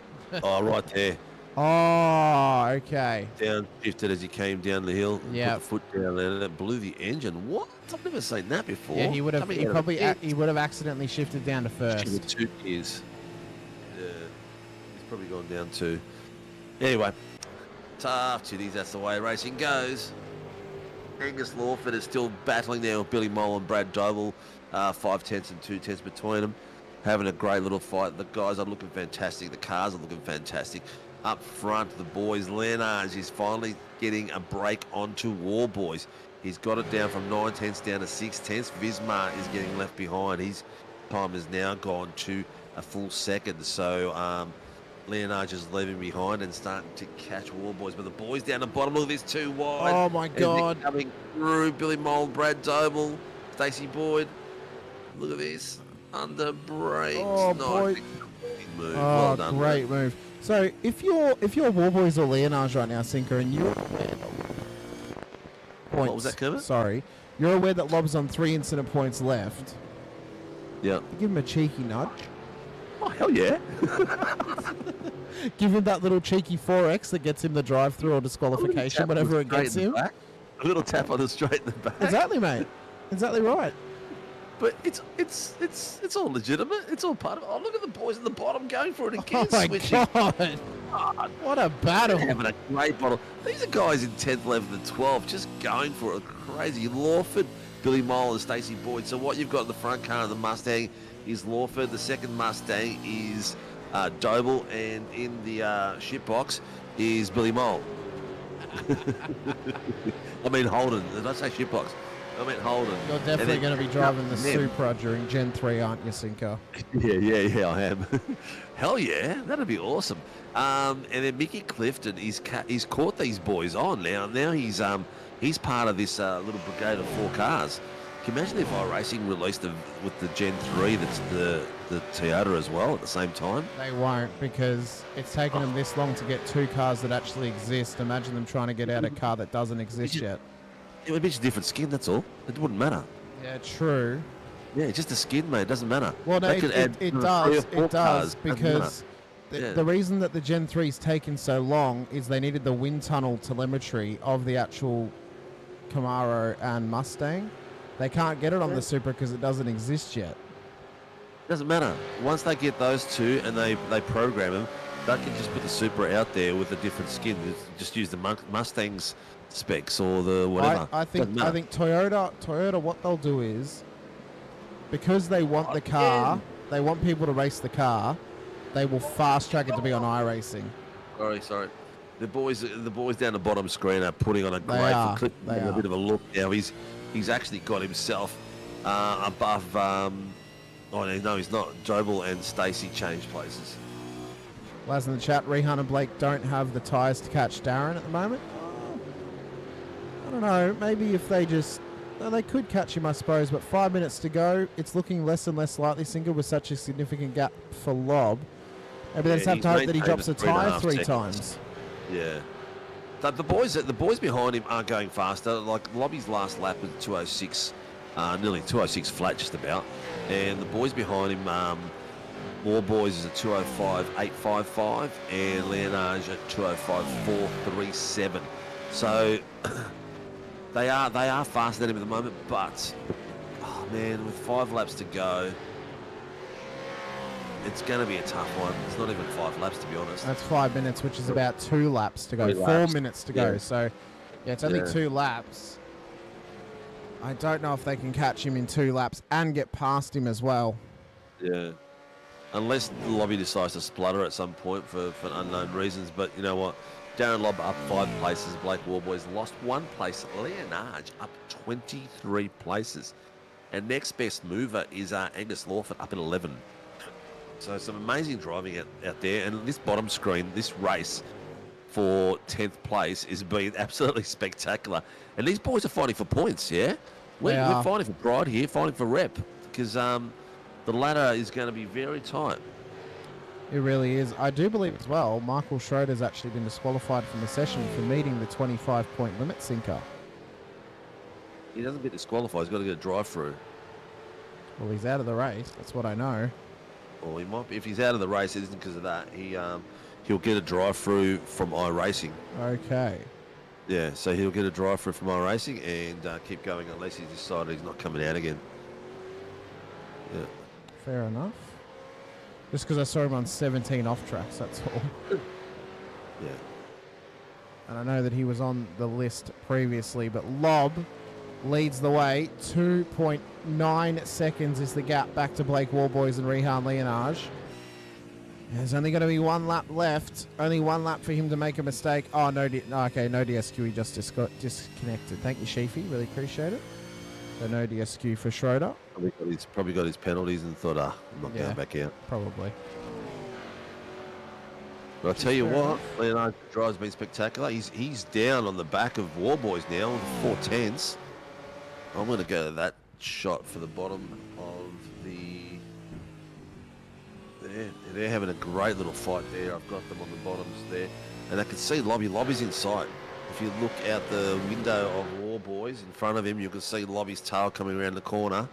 Oh, right there. Oh, okay. Down, shifted as he came down the hill. Yeah. Put the foot down there and it blew the engine. What? I've never seen that before. Yeah, he would have. Coming He out of probably. the pit. He would have accidentally shifted down to first. Shifted 2 gears. Yeah. He's probably gone down 2. Anyway. Tough chitties, that's the way racing goes. Angus Lawford is still battling there with Billy Mole and Brad Doble. 5/10 and 2/10 between them. Having a great little fight. The guys are looking fantastic. The cars are looking fantastic. Up front, the boys. Lenage is finally getting a break onto War Boys. He's got it down from 9/10 down to 6/10. Vismar is getting left behind. His time has now gone to a full second. So Leonage is leaving behind and starting to catch War Boys. But the boys down the bottom, look at this, 2 wide. Oh my God. Coming through, Billy Mole, Brad Doble, Stacey Boyd. Look at this. Under brakes. Oh, Nice. boy. Move. Oh, Well done, great move. So if you're War Boys or Leonage right now, Sinker, and you're aware that points, What was that, Kermit? Sorry, you're aware that Lob's on 3 incident points left. Yeah. Give him a cheeky nudge. Oh, hell yeah. Give him that little cheeky 4X that gets him the drive-through or disqualification, whatever it gets him. A little tap on the straight in the back. Exactly, mate. Exactly right. But it's all legitimate. It's all part of it. Oh, look at the boys at the bottom going for it again. Oh my switching. God. What a battle. They're having a great battle. These are guys in 10th, 11th and 12th just going for it. Crazy. Lawford, Billy Mole and Stacey Boyd. So what you've got in the front car of the Mustang is Lawford. The second Mustang is Doble. And in the ship box is Billy Mole. I mean Holden. Did I say ship box? I meant Holden. You're definitely going to be driving the Supra during Gen 3, aren't you, Sinker? Yeah, I am. Hell yeah, that'd be awesome. And then Mickey Clifton, he's caught these boys on now. Now he's part of this little brigade of 4 cars. Can you imagine if iRacing released with the Gen 3, that's the Toyota as well at the same time? They won't, because it's taken them this long to get 2 cars that actually exist. Imagine them trying to get out a car that doesn't exist yet. It would be just a different skin, that's all. It wouldn't matter. Yeah, true. Yeah, just a skin, mate. It doesn't matter. Well, no, it does, because Yeah. the reason that the Gen 3's taken so long is they needed the wind tunnel telemetry of the actual Camaro and Mustang. They can't get it on the Supra because it doesn't exist yet. Doesn't matter. Once they get those 2 and they program them, they can just put the Supra out there with a different skin. Just use the Mustang's specs or the whatever. I think Toyota, what they'll do is, because they want the car, they want people to race the car, they will fast track it to be on iRacing. Sorry. The boys down the bottom screen are putting on a great clip, a bit of a look now. He's actually got himself above. Oh no, he's not. Doble and Stacey changed places. Laz in the chat, Rehan and Blake don't have the tyres to catch Darren at the moment. I don't know. Maybe if they just... Well, they could catch him, I suppose, but 5 minutes to go. It's looking less and less likely, Single, with such a significant gap for Lob. Maybe they just have to hope that he drops a tyre 3 times. Yeah. The boys behind him are going faster. Like Lobby's last lap was 206, nearly 206 flat just about. And the boys behind him, War Boys is at 205.855 and Leonage at 205.437. So they are faster than him at the moment, but oh man, with 5 laps to go, it's going to be a tough one. It's not even 5 laps, to be honest. That's 5 minutes, which is about 2 laps to go. 4 minutes to go. So, yeah, it's only 2 laps. I don't know if they can catch him in 2 laps and get past him as well. Yeah. Unless the lobby decides to splutter at some point for unknown reasons. But you know what? Darren Lobb up 5 places. Blake Warboys lost 1 place. Leonage up 23 places. And next best mover is Angus Lawford up at 11. So some amazing driving out there. And this bottom screen, this race for 10th place is being absolutely spectacular. And these boys are fighting for points, yeah? We're fighting for pride here, fighting for rep. Because the ladder is going to be very tight. It really is. I do believe as well, Michael Schroeder's actually been disqualified from the session for meeting the 25-point limit, Sinker. He doesn't get disqualified. He's got to get a drive-through. Well, he's out of the race. That's what I know. or he might be, if he's out of the race, it isn't because of that. He'll get a drive-through from iRacing. Okay. Yeah, so he'll get a drive-through from iRacing and keep going unless he's decided he's not coming out again. Yeah. Fair enough. Just because I saw him on 17 off tracks, that's all. Yeah. And I know that he was on the list previously, but Lob leads the way. 2.9 seconds is the gap back to Blake Warboys and Rehan Leonage. There's only going to be one lap left. Only one lap for him to make a mistake. Oh, no. Okay, no DSQ. He just disconnected. Thank you, Sheafy. Really appreciate it. So no DSQ for Schroeder. Probably got his penalties and thought, I'm not going back out. Probably. But I'll tell you what, Leonard's drive's been spectacular. He's down on the back of Warboys now with 410s. I'm going to go to that shot for the bottom of the... They're having a great little fight there. I've got them on the bottoms there. And I can see Lobby's in sight. If you look out the window of Warboys in front of him, you can see Lobby's tail coming around the corner.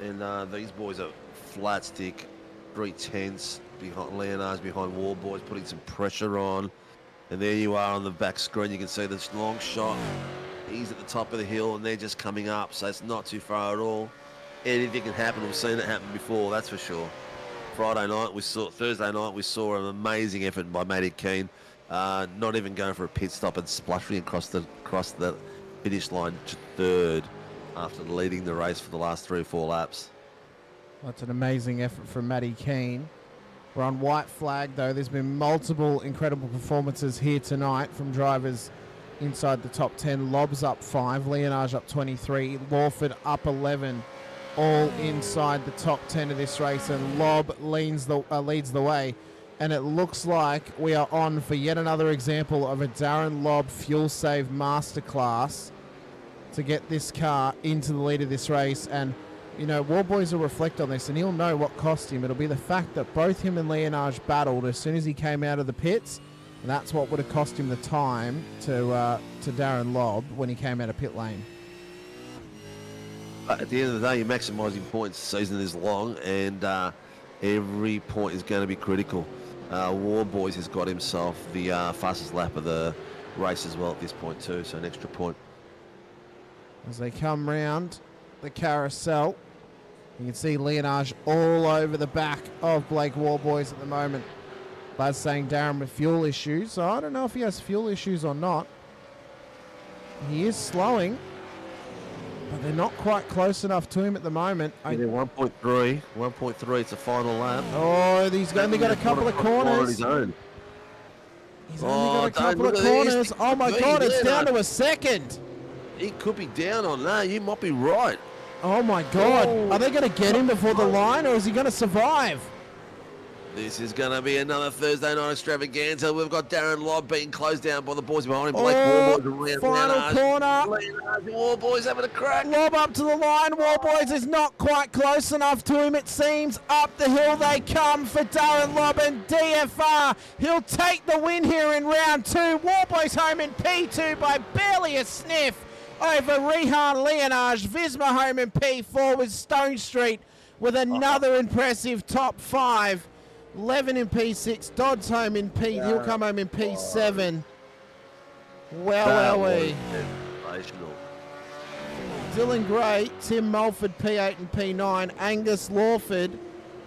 And these boys are flat stick, 310s behind Leonard's, behind Warboys, putting some pressure on. And there you are on the back screen. You can see this long shot. He's at the top of the hill and they're just coming up, so it's not too far at all. Anything can happen. We've seen it happen before, that's for sure. Thursday night we saw an amazing effort by Matty Keane, not even going for a pit stop and splashing across the finish line to third after leading the race for the last 3 or 4 laps. That's an amazing effort from Matty Keane. We're on white flag though. There's been multiple incredible performances here tonight from drivers inside the top 10. Lob's up 5, Leonage up 23, Lawford up 11. All inside the top 10 of this race, and Lob leads the way. And it looks like we are on for yet another example of a Darren Lob fuel save masterclass to get this car into the lead of this race. And, you know, Warboys will reflect on this, and he'll know what cost him. It'll be the fact that both him and Leonage battled as soon as he came out of the pits, and that's what would have cost him the time to Darren Lob when he came out of pit lane. At the end of the day, you're maximising points. The season is long, and every point is going to be critical. Warboys has got himself the fastest lap of the race as well at this point too, so an extra point. As they come round the carousel, you can see Leonage all over the back of Blake Warboys at the moment. Lad's saying Darren with fuel issues, so I don't know if he has fuel issues or not. He is slowing, but they're not quite close enough to him at the moment. Yeah, 1.3, it's a final lap. Oh, he's only got a couple of corners. He's only got a couple of corners. Oh my God, it's down to a second. He could be down on that. You might be right. Oh my God. Are they going to get him before the line, or is he going to survive? This is going to be another Thursday night extravaganza. We've got Darren Lob being closed down by the boys behind him. Blake Warboys final corner. Warboys having a crack. Lob up to the line. Warboys is not quite close enough to him, it seems. Up the hill they come for Darren Lob and DFR. He'll take the win here in round 2. Warboys home in P2 by barely a sniff over Rehan Leonage. Visma home in P4 with Stone Street with another impressive top 5. 11 in P6, Dodd's home in P. He'll come home in P7. Well, Dylan Gray, Tim Mulford P8 and P9. Angus Lawford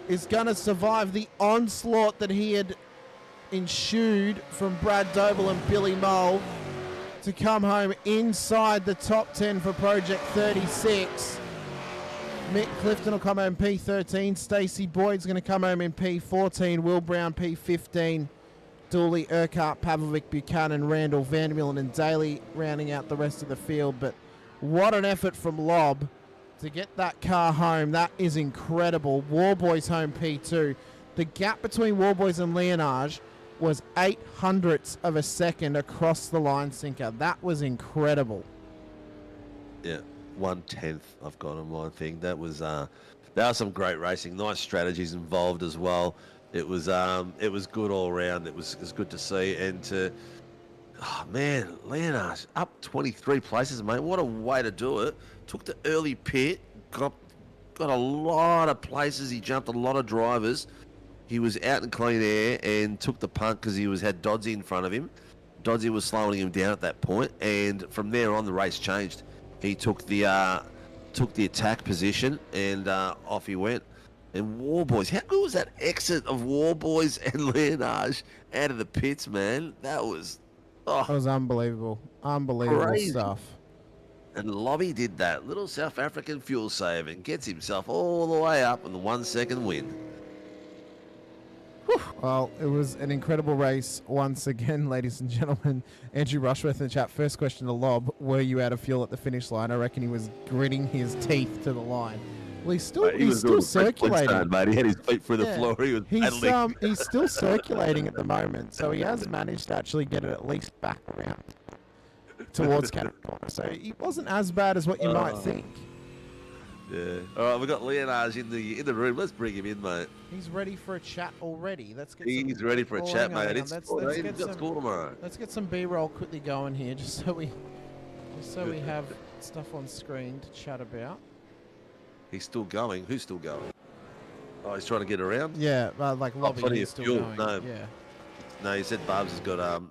is going to survive the onslaught that he had ensued from Brad Doble and Billy Mole to come home inside the top 10 for Project 36. Mick Clifton will come home P13. Stacey Boyd's going to come home in P14. Will Brown P15. Dooley, Urquhart, Pavlovic, Buchanan, Randall, Vandermillen and Daly rounding out the rest of the field. But what an effort from Lob to get that car home. That is incredible. Warboys home P2. The gap between Warboys and Leonage was 0.08 of a second across the line sinker. That was incredible. Yeah. 1/10 I've got on my thing. That was some great racing. Nice strategies involved as well. It was good all around. It was good to see, and Leonage up 23 places, mate. What a way to do it. Took the early pit, got got a lot of places. He jumped a lot of drivers. He was out in clean air and took the punt because he had Doddsy in front of him. Doddsy was slowing him down at that point, and from there on the race changed. He took the attack position and off he went. And Warboys, how good was that exit of Warboys and Leonage out of the pits, man? That was That was unbelievable. Unbelievable crazy stuff. And Lobby did that little South African fuel save and gets himself all the way up in the 1 second win. Well, it was an incredible race once again, ladies and gentlemen. Andrew Rushworth in the chat. First question to Lob. Were you out of fuel at the finish line? I reckon he was gritting his teeth to the line. Well, he's still circulating. Mate. He had his feet through the floor. He was paddling. He's still circulating at the moment, so he has managed to actually get it at least back around towards Canada Corner. So he wasn't as bad as what you might think. Yeah. All right, we've got Leonage in the room. Let's bring him in, mate. He's ready for a chat already. He's ready for a chat, mate. Let's get school tomorrow. Let's get some B-roll quickly going here, just so we have stuff on screen to chat about. He's still going. Who's still going? Oh, he's trying to get around? Yeah, like Lobby plenty is of still fuel. going. No. Yeah. No, he said Barb's has got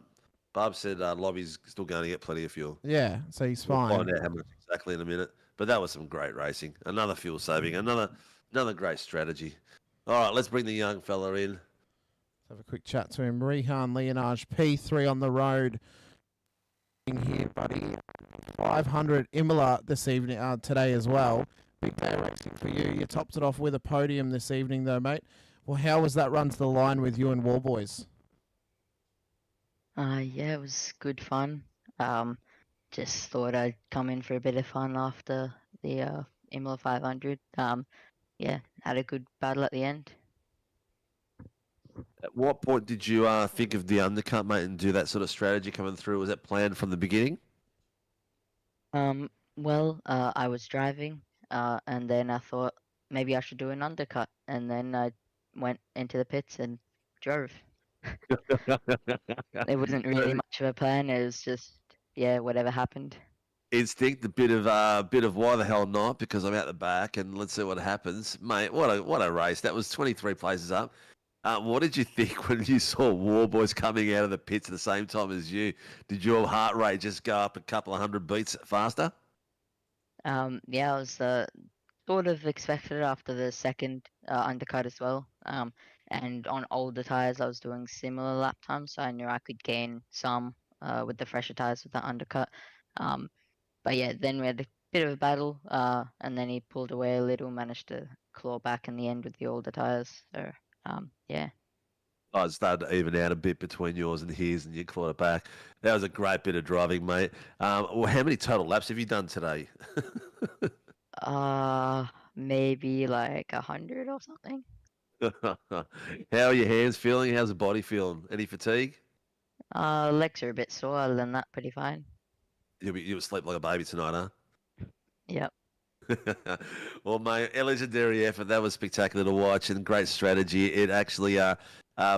Barb said Lobby's still going to get plenty of fuel. Yeah, so he's fine. We'll find out how much exactly in a minute. But that was some great racing. Another fuel saving. Another great strategy. All right, let's bring the young fella in. Let's have a quick chat to him. Rehan Leonage, P3 on the road. Here, buddy. 500 Imola this evening, today as well. Big day of racing for you. You topped it off with a podium this evening, though, mate. Well, how was that run to the line with you and Warboys? Yeah, it was good fun. Just thought I'd come in for a bit of fun after the Imola 500. Yeah, had a good battle at the end. At what point did you think of the undercut, mate, and do that sort of strategy coming through? Was that planned from the beginning? Well, I was driving, and then I thought maybe I should do an undercut, and then I went into the pits and drove. It wasn't really much of a plan. It was just, yeah, whatever happened. Instinct, a bit of why the hell not? Because I'm out the back, and let's see what happens, mate. What a race! That was 23 places up. What did you think when you saw Warboys coming out of the pits at the same time as you? Did your heart rate just go up a couple of hundred beats faster? Yeah, I was sort of expected it after the second undercut as well. And on older tires, I was doing similar lap times, so I knew I could gain some with the fresher tires with that undercut. But yeah, then we had a bit of a battle, and then he pulled away a little, managed to claw back in the end with the older tires. So yeah. I started to even out a bit between yours and his, and you clawed it back. That was a great bit of driving, mate. Well, how many total laps have you done today? Maybe like 100 or something. How are your hands feeling? How's the body feeling? Any fatigue? Legs are a bit sore. Other than that, pretty fine. You'll sleep like a baby tonight, huh? Yep. Well, mate, a legendary effort. That was spectacular to watch and great strategy. It actually a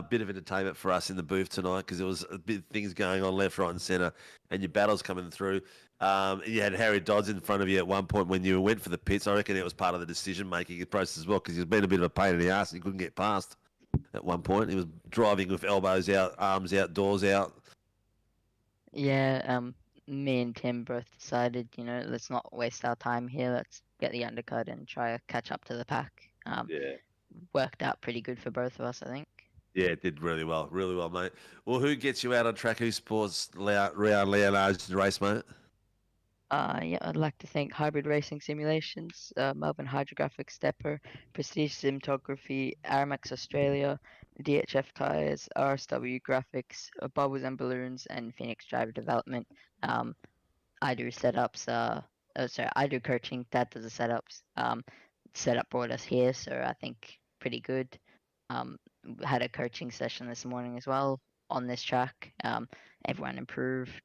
bit of entertainment for us in the booth tonight because there was a bit of things going on left, right, and centre, and your battles coming through. You had Harry Dodds in front of you at one point when you went for the pits. I reckon it was part of the decision-making process as well because he was being a bit of a pain in the ass and he couldn't get past at one point. He was driving with elbows out, arms out, doors out. Yeah, me and Tim both decided, let's not waste our time here. Let's get the undercut and try to catch up to the pack. Yeah. Worked out pretty good for both of us, I think. Yeah, it did really well, mate. Well, who gets you out on track? Who supports Leonard's race, mate? Yeah, I'd like to thank Hybrid Racing Simulations, Melbourne Hydrographic Stepper, Prestige Cinematography, Aramex Australia, DHF Tires, RSW Graphics, Bubbles and Balloons, and Phoenix Driver Development. I do setups. I do coaching. Dad does the setups. Setup brought us here, so I think pretty good. Had a coaching session this morning as well on this track. Everyone improved.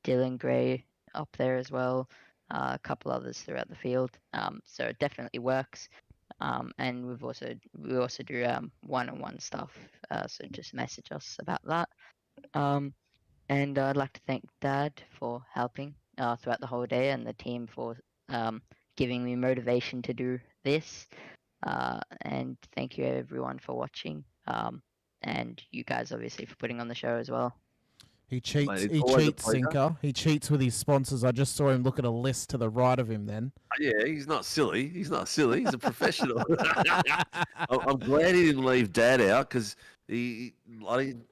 Dylan Gray up there as well, a couple others throughout the field. So it definitely works. And we also do one-on-one stuff. So just message us about that. And I'd like to thank Dad for helping throughout the whole day and the team for giving me motivation to do this. And thank you everyone for watching. And you guys obviously for putting on the show as well. He cheats. Mate, it's He always a cheats, pleasure. Sinker. He cheats with his sponsors. I just saw him look at a list to the right of him. Then. Yeah, he's not silly. He's not silly. He's a professional. I'm glad he didn't leave Dad out because I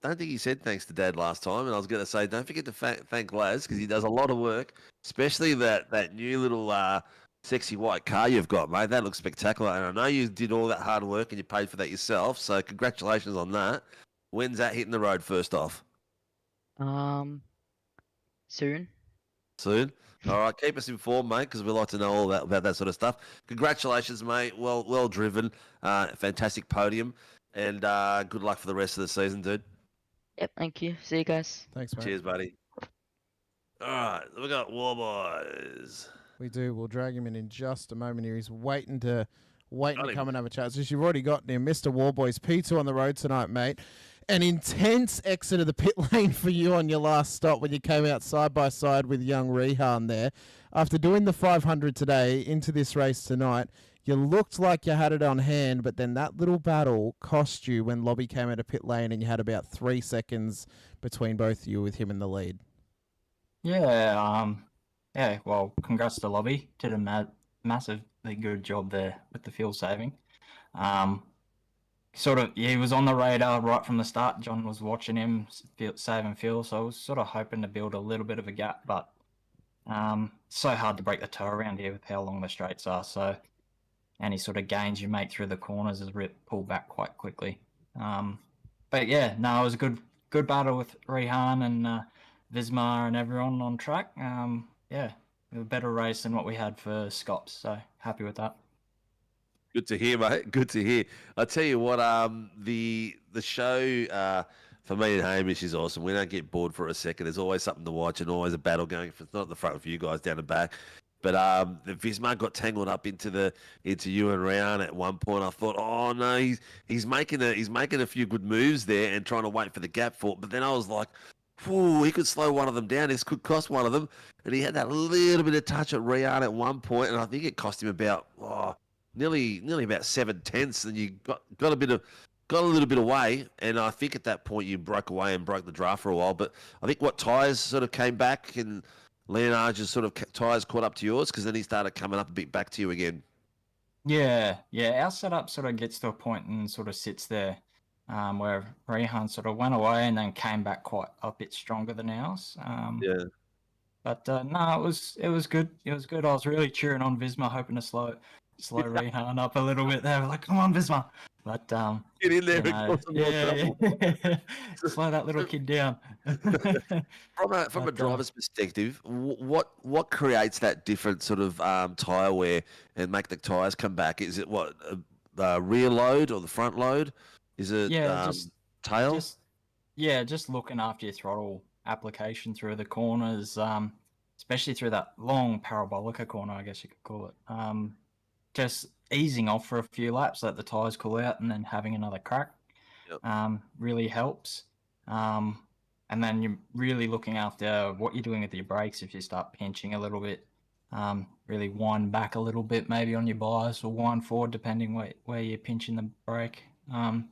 don't think he said thanks to Dad last time. And I was going to say, don't forget to thank Laz because he does a lot of work, especially that new little sexy white car you've got, mate. That looks spectacular. And I know you did all that hard work and you paid for that yourself. So congratulations on that. When's that hitting the road first off? Soon. Soon. All right, keep us informed, mate, because we like to know all about that sort of stuff. Congratulations, mate. Well driven. Fantastic podium, and good luck for the rest of the season, dude. Yep. Thank you. See you guys. Thanks, mate. Cheers, buddy. All right, we got War Boys. We do. We'll drag him in just a moment here. He's waiting to come and have a chat. So you've already got him, Mr. Warboys. P2 on the road tonight, mate. An intense exit of the pit lane for you on your last stop when you came out side by side with young Rehan there. After doing the 500 today into this race tonight, you looked like you had it on hand, but then that little battle cost you when Lobby came out of pit lane and you had about 3 seconds between both of you with him in the lead. Yeah, well, congrats to Lobby. Did a massively good job there with the fuel saving. He was on the radar right from the start. John was watching him saving fuel, so I was sort of hoping to build a little bit of a gap, but so hard to break the toe around here with how long the straights are. So any sort of gains you make through the corners is pulled back quite quickly. But yeah, no, it was a good battle with Rehan and Vismar and everyone on track. Yeah, a better race than what we had for Scops, so happy with that. Good to hear, mate. Good to hear. I tell you what, the show for me and Hamish is awesome. We don't get bored for a second. There's always something to watch and always a battle going. If it's not at the front for you guys, down the back. But the Vismar got tangled up into you and Ryan at one point. I thought, oh no, he's making a few good moves there and trying to wait for the gap for it. But then I was like, whew, he could slow one of them down. This could cost one of them. And he had that little bit of touch at Ryan at one point, and I think it cost him about nearly about 7/10, and you got a little bit away, and I think at that point you broke away and broke the draft for a while. But I think tyres sort of came back, and Leonard's sort of tyres caught up to yours because then he started coming up a bit back to you again. Yeah, our setup sort of gets to a point and sort of sits there, where Rehan sort of went away and then came back quite a bit stronger than ours. Yeah. But no, it was good. It was good. I was really cheering on Visma, hoping to slow Rehan up a little bit there. Like, come on, Visma. But get in there and cause some more trouble. Slow that little kid down. From a driver's perspective, what creates that different sort of tyre wear and make the tyres come back? Is it the rear load or the front load? Is it tail? Just looking after your throttle application through the corners, especially through that long parabolica corner, I guess you could call it. Just easing off for a few laps, let the tyres cool out, and then having another crack really helps. And then you're really looking after what you're doing with your brakes. If you start pinching a little bit, really wind back a little bit, maybe on your bias, or wind forward, depending where you're pinching the brake.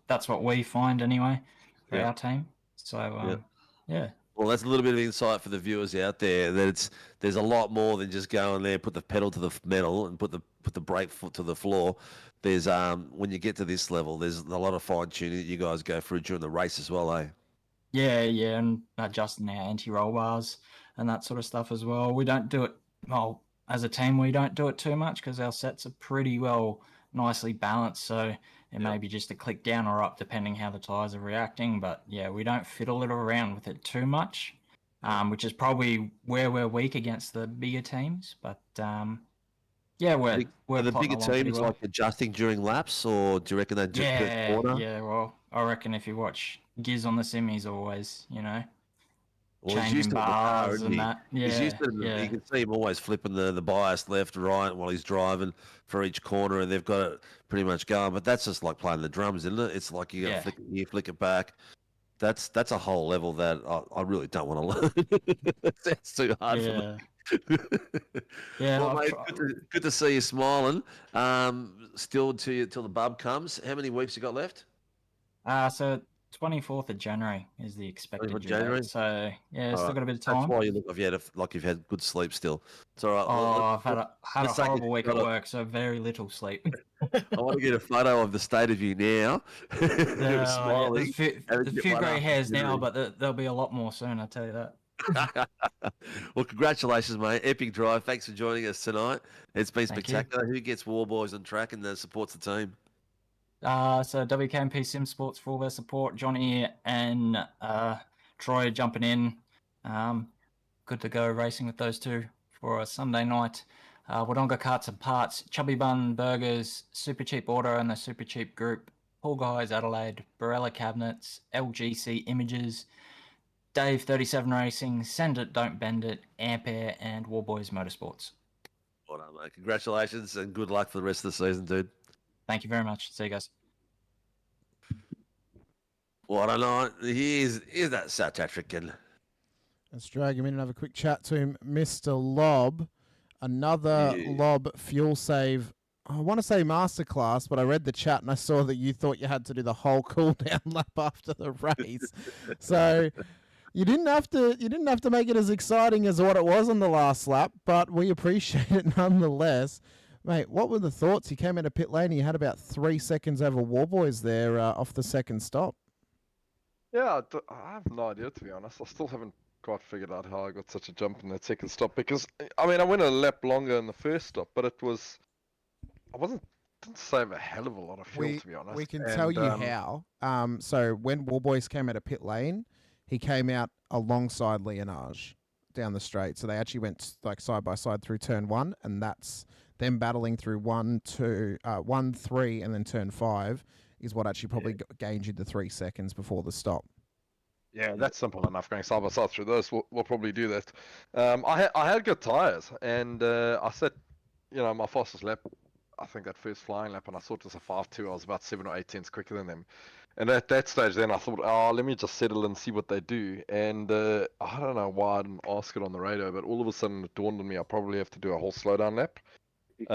That's what we find anyway for our team. So, yeah. Well, that's a little bit of insight for the viewers out there. That there's a lot more than just going there, put the pedal to the metal, and put the brake foot to the floor. There's when you get to this level, there's a lot of fine tuning that you guys go through during the race as well, eh? Yeah, and adjusting our anti-roll bars and that sort of stuff as well. We don't do it as a team. We don't do it too much because our sets are pretty nicely balanced. So it may be just a click down or up depending how the tyres are reacting. But yeah, we don't fiddle it around with it too much, which is probably where we're weak against the bigger teams. But we're the bigger teams like adjusting during laps, or do you reckon they just per corner? Yeah, well, I reckon if you watch Giz on the sim, he's always, Well, changing bars and that. Yeah, You can see him always flipping the bias left, right while he's driving for each corner, and they've got it pretty much going. But that's just like playing the drums, isn't it? It's like you got to flick it here, flick it back. That's a whole level that I really don't want to learn. It's too hard for me. Yeah, Well, I've mate, tried. good to see you smiling. Still till the bub comes. How many weeks you got left? So 24th of January is the expected 24th due January? date. So yeah, All still right. got a bit of That's time. why you look like you've had good sleep still. It's all right. Oh, I've had a let's take horrible week at photo. work, so very little sleep. I want to get a photo of the state of you now. Yeah, Smiling. there's a Get few one grey after hairs now, January. but there'll be a lot more soon. I tell you that. Well, congratulations, mate. Epic drive. Thanks for joining us tonight. It's been Thank you. spectacular. Who gets War Boys on track and supports the team? So WKMP Sim Sports for all their support. Johnny and Troy jumping in. Good to go racing with those two for a Sunday night. Wodonga Carts and Parts, Chubby Bun Burgers, Super Cheap Auto and the Super Cheap Group, Paul Guys Adelaide, Barella Cabinets, LGC Images, Dave 37 Racing, Send It, Don't Bend It, Ampere, and Warboys Motorsports. Well done, mate. Congratulations and good luck for the rest of the season, dude. Thank you very much. See you guys. What a night. Here's that South African. Let's drag him in and have a quick chat to him. Mr. Lob, another Lob fuel save. I want to say masterclass, but I read the chat and I saw that you thought you had to do the whole cool down lap after the race. So you didn't have to make it as exciting as what it was on the last lap, but we appreciate it nonetheless. Mate, what were the thoughts? You came into pit lane and you had about 3 seconds over Warboys there off the second stop. Yeah, I have no idea, to be honest. I still haven't quite figured out how I got such a jump in that second stop because, I mean, I went a lap longer in the first stop, but didn't save a hell of a lot of fuel, to be honest. We can tell you how. So when Warboys came out of pit lane, he came out alongside Leonage down the straight. So they actually went like side by side through turn 1, and that's them battling through 1, 2, 1, 3, and then turn 5 is what actually probably gained you the 3 seconds before the stop. Yeah, that's simple enough. Going side by side through this, we'll probably do that. I had good tires, and I set, my fastest lap, I think that first flying lap, and I thought it was a 5.2. I was about 7 or 8 tenths quicker than them. And at that stage, then I thought, let me just settle and see what they do. And I don't know why I didn't ask it on the radio, but all of a sudden it dawned on me I probably have to do a whole slowdown lap. We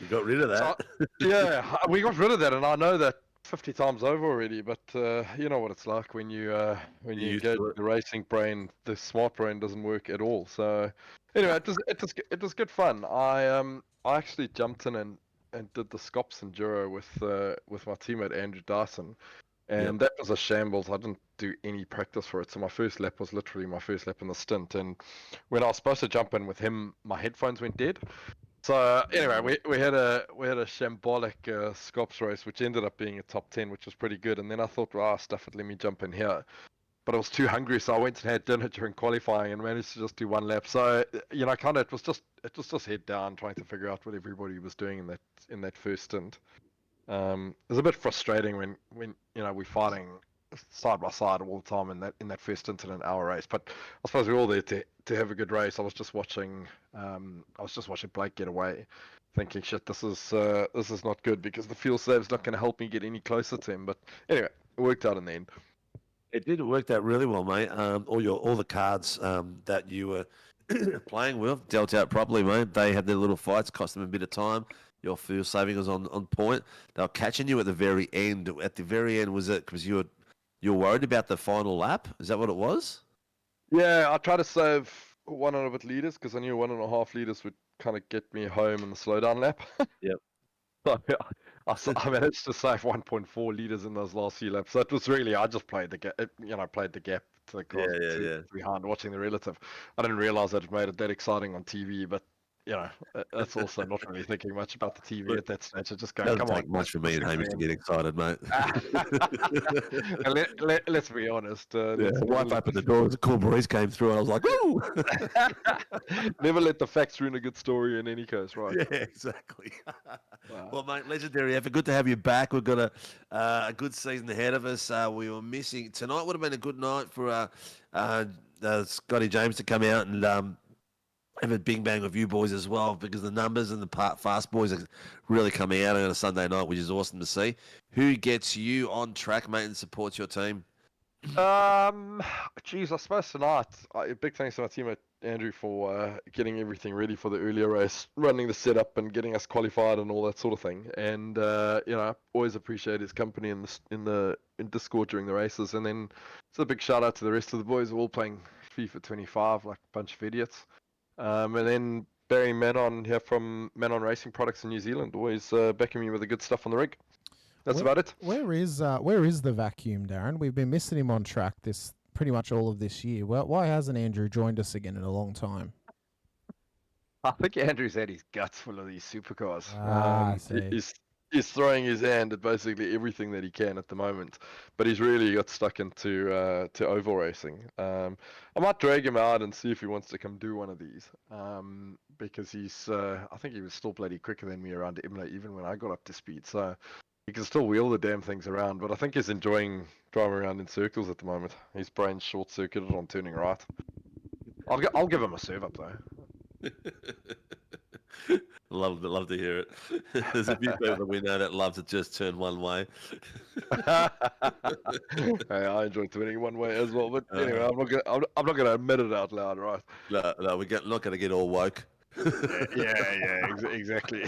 got rid of that. Yeah, we got rid of that, and I know that 50 times over already. But you know what it's like when you go the racing brain, the smart brain doesn't work at all. So anyway, it was good fun. I actually jumped in and did the Scops Enduro with my teammate Andrew Dyson, and that was a shambles. I didn't do any practice for it, so my first lap was literally my first lap in the stint. And when I was supposed to jump in with him, my headphones went dead. So anyway, we had a shambolic Scops race, which ended up being a top 10, which was pretty good. And then I thought, stuff it, let me jump in here. But I was too hungry, so I went and had dinner during qualifying and managed to just do one lap. So kind of it was just head down trying to figure out what everybody was doing in that first stint. It was a bit frustrating when we're fighting side by side all the time in that first stint in an hour race. But I suppose we're all there to have a good race. I was just watching Blake get away, thinking, shit, this is not good because the fuel save's not going to help me get any closer to him. But anyway, it worked out in the end. It did work out really well, mate. All the cards that you were playing with dealt out properly, mate. They had their little fights, cost them a bit of time. Your fuel saving was on point. They were catching you at the very end. At the very end, was it because you were worried about the final lap? Is that what it was? Yeah, I tried to save 1.5 liters because I knew 1.5 liters would kind of get me home in the slowdown lap. Yep. So I managed to save 1.4 liters in those last few laps. So it was really, I just played the gap, played the gap to the car behind, watching the relative. I didn't realize that it made it that exciting on TV, but that's also not really thinking much about the TV at that stage. It's just going, Doesn't come on. take much for me and Hamish to get excited, mate. Let's be honest. Wife opened the door, the cool breeze came through, and I was like, "Woo!" Never let the facts ruin a good story in any case, right? Yeah, exactly. Well, mate, legendary effort. Good to have you back. We've got a good season ahead of us. We were missing tonight. Would have been a good night for Scotty James to come out and have a big bang of you boys as well, because the numbers and the fast boys are really coming out on a Sunday night, which is awesome to see. Who gets you on track, mate, and supports your team? Geez, I suppose tonight, big thanks to my teammate Andrew, for getting everything ready for the earlier race, running the setup and getting us qualified and all that sort of thing. And always appreciate his company in Discord during the races. And then it's a big shout out to the rest of the boys, all playing FIFA 25 like a bunch of idiots. And then Barry Manon here from Manon Racing Products in New Zealand, always backing me with the good stuff on the rig. That's about it. Where is the vacuum, Darren? We've been missing him on track pretty much all of this year. Why hasn't Andrew joined us again in a long time? I think Andrew's had his guts full of these supercars. I see. He's throwing his hand at basically everything that he can at the moment, but he's really got stuck into to oval racing. I might drag him out and see if he wants to come do one of these, because he's I think he was still bloody quicker than me around Imola even when I got up to speed, so he can still wheel the damn things around, but I think he's enjoying driving around in circles at the moment. His brain's short-circuited on turning right. I'll give him a serve up though. Love to hear it. There's a few people that we know that love to just turn one way. Hey, I enjoy turning one way as well, but anyway, I'm not gonna admit it out loud, right? No, we're not gonna get all woke. yeah, exactly.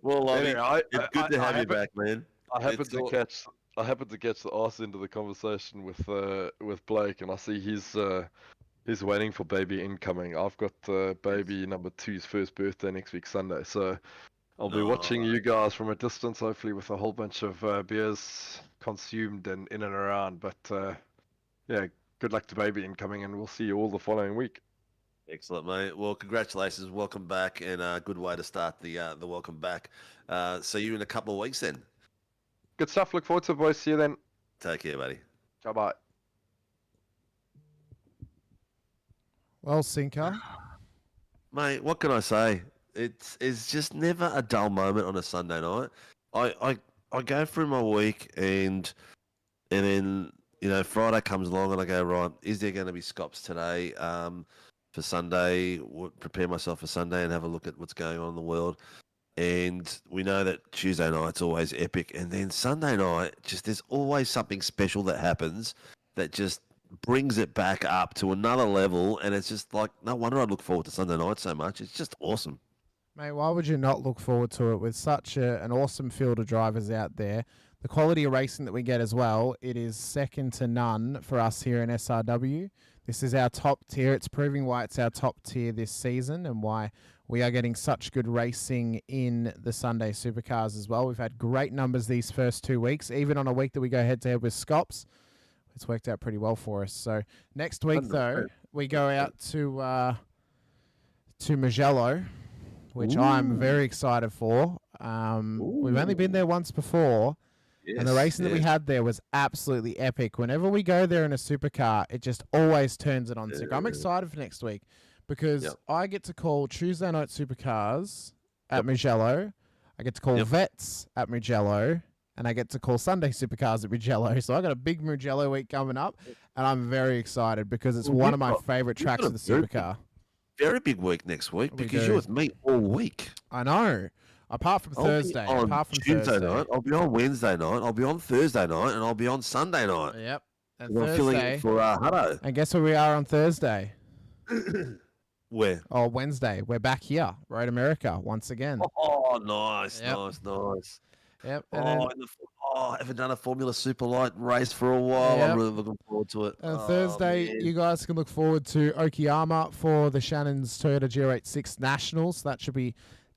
Well, anyway, it's good to have you back, man. I happened to catch the arse end of the conversation with Blake, and I see he's waiting for baby incoming. I've got baby number 2's first birthday next week Sunday, so I'll be watching you guys from a distance, hopefully with a whole bunch of beers consumed and in and around. But yeah, good luck to baby incoming, and we'll see you all the following week. Excellent, mate. Well, congratulations, welcome back, and a good way to start the welcome back. See you in a couple of weeks then. Good stuff. Look forward to it, boys. See you then. Take care, buddy. Ciao, bye. Well, Sinker. Mate, what can I say? It's just never a dull moment on a Sunday night. I go through my week and then Friday comes along and I go, right, is there going to be scops today for Sunday? Prepare myself for Sunday and have a look at what's going on in the world. And we know that Tuesday night's always epic, and then Sunday night, there's always something special that happens that just brings it back up to another level, and it's just like, no wonder I look forward to Sunday night so much. It's just awesome. Mate, why would you not look forward to it with such an awesome field of drivers out there? The quality of racing that we get as well, it is second to none for us here in SRW. This is our top tier. It's proving why it's our top tier this season and why we are getting such good racing in the Sunday Supercars as well. We've had great numbers these first 2 weeks, even on a week that we go head-to-head with Scops. It's worked out pretty well for us. So next week, though, we go out to Mugello, which I'm very excited for. We've only been there once before, and the racing that we had there was absolutely epic. Whenever we go there in a supercar, it just always turns it on. So I'm excited for next week because I get to call Tuesday night supercars at Mugello. I get to call Vets at Mugello. And I get to call Sunday Supercars at Mugello. So I got a big Mugello week coming up, and I'm very excited because it's one of my favourite tracks of the supercar. Very big week next week because you're with me all week. I know. Apart from Thursday. On Tuesday night, I'll be on Wednesday night, I'll be on Thursday night, and I'll be on Sunday night. Yep. And I'm filling it for Hutto. And guess where we are on Thursday? Where? Oh, Wednesday. We're back here, Road America, once again. Oh, nice. Yep. I haven't done a Formula Super Light race for a while. I'm really looking forward to it. And Thursday, you guys can look forward to Okayama for the Shannon's Toyota G86 Nationals. That should be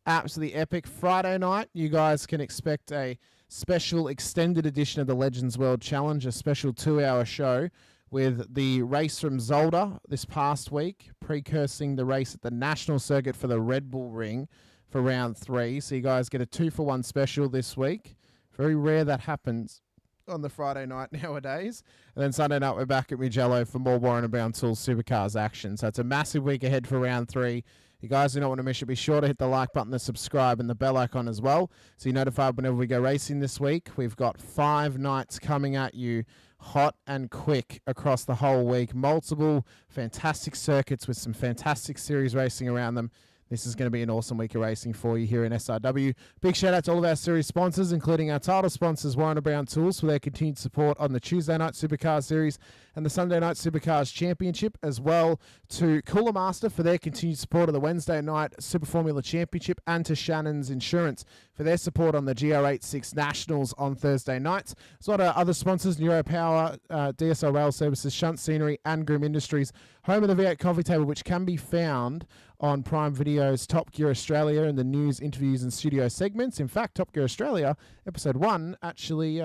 absolutely epic. Friday night, you guys can expect a special extended edition of the Legends World Challenge, a special 2-hour show with the race from Zolder this past week, precursing the race at the National Circuit for the Red Bull Ring for round 3. So you guys get a 2-for-1 special this week. Very rare that happens on the Friday night nowadays. And then Sunday night, we're back at Mugello for more Warren and Brown Tools Supercars action. So it's a massive week ahead for round 3. You guys do not want to miss it. Be sure to hit the like button, the subscribe, and the bell icon as well, so you're notified whenever we go racing this week. We've got 5 nights coming at you hot and quick across the whole week. Multiple fantastic circuits with some fantastic series racing around them. this is going to be an awesome week of racing for you here in SRW. Big shout out to all of our series sponsors, including our title sponsors, Warren & Brown Tools, for their continued support on the Tuesday night Supercars Series and the Sunday night Supercars Championship, as well to Cooler Master for their continued support of the Wednesday night Super Formula Championship, and to Shannon's Insurance for their support on the GR86 Nationals on Thursday nights. As well as other sponsors, NeuroPower, DSL Railway Services, Shunt Scenery, and Groom Industries, home of the V8 Coffee Table, which can be found on Prime Video's Top Gear Australia and the news, interviews, and studio segments. In fact, Top Gear Australia, Episode 1, actually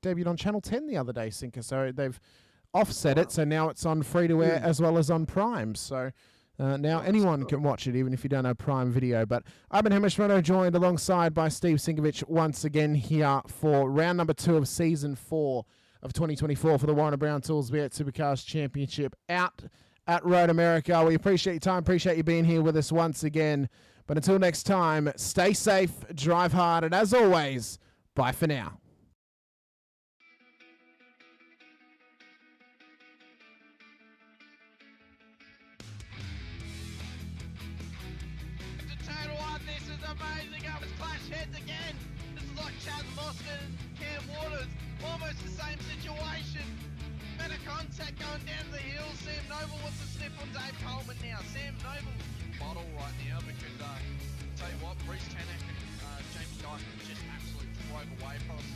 debuted on Channel 10 the other day, Sinker. So they've offset it, so now it's on free-to-air as well as on Prime. So now anyone can watch it, even if you don't have Prime Video. But I've been Hamish Munro, joined alongside by Steve Sinkovic once again here for round number 2 of Season 4 of 2024 for the Warren & Brown Tools V8 Supercars Championship out at Road America. We appreciate your time, appreciate you being here with us once again. But until next time, stay safe, drive hard, and as always, bye for now. This is amazing. I was clash heads again. This is like Chaz Mostert and Cam Waters. Almost the same situation. Better contact going down the hill. Sam Noble wants to snip on Dave Coleman now. Sam Noble bottle right now because tell you what, Bruce Tanak and Jamie Dyke just absolutely drove away from us.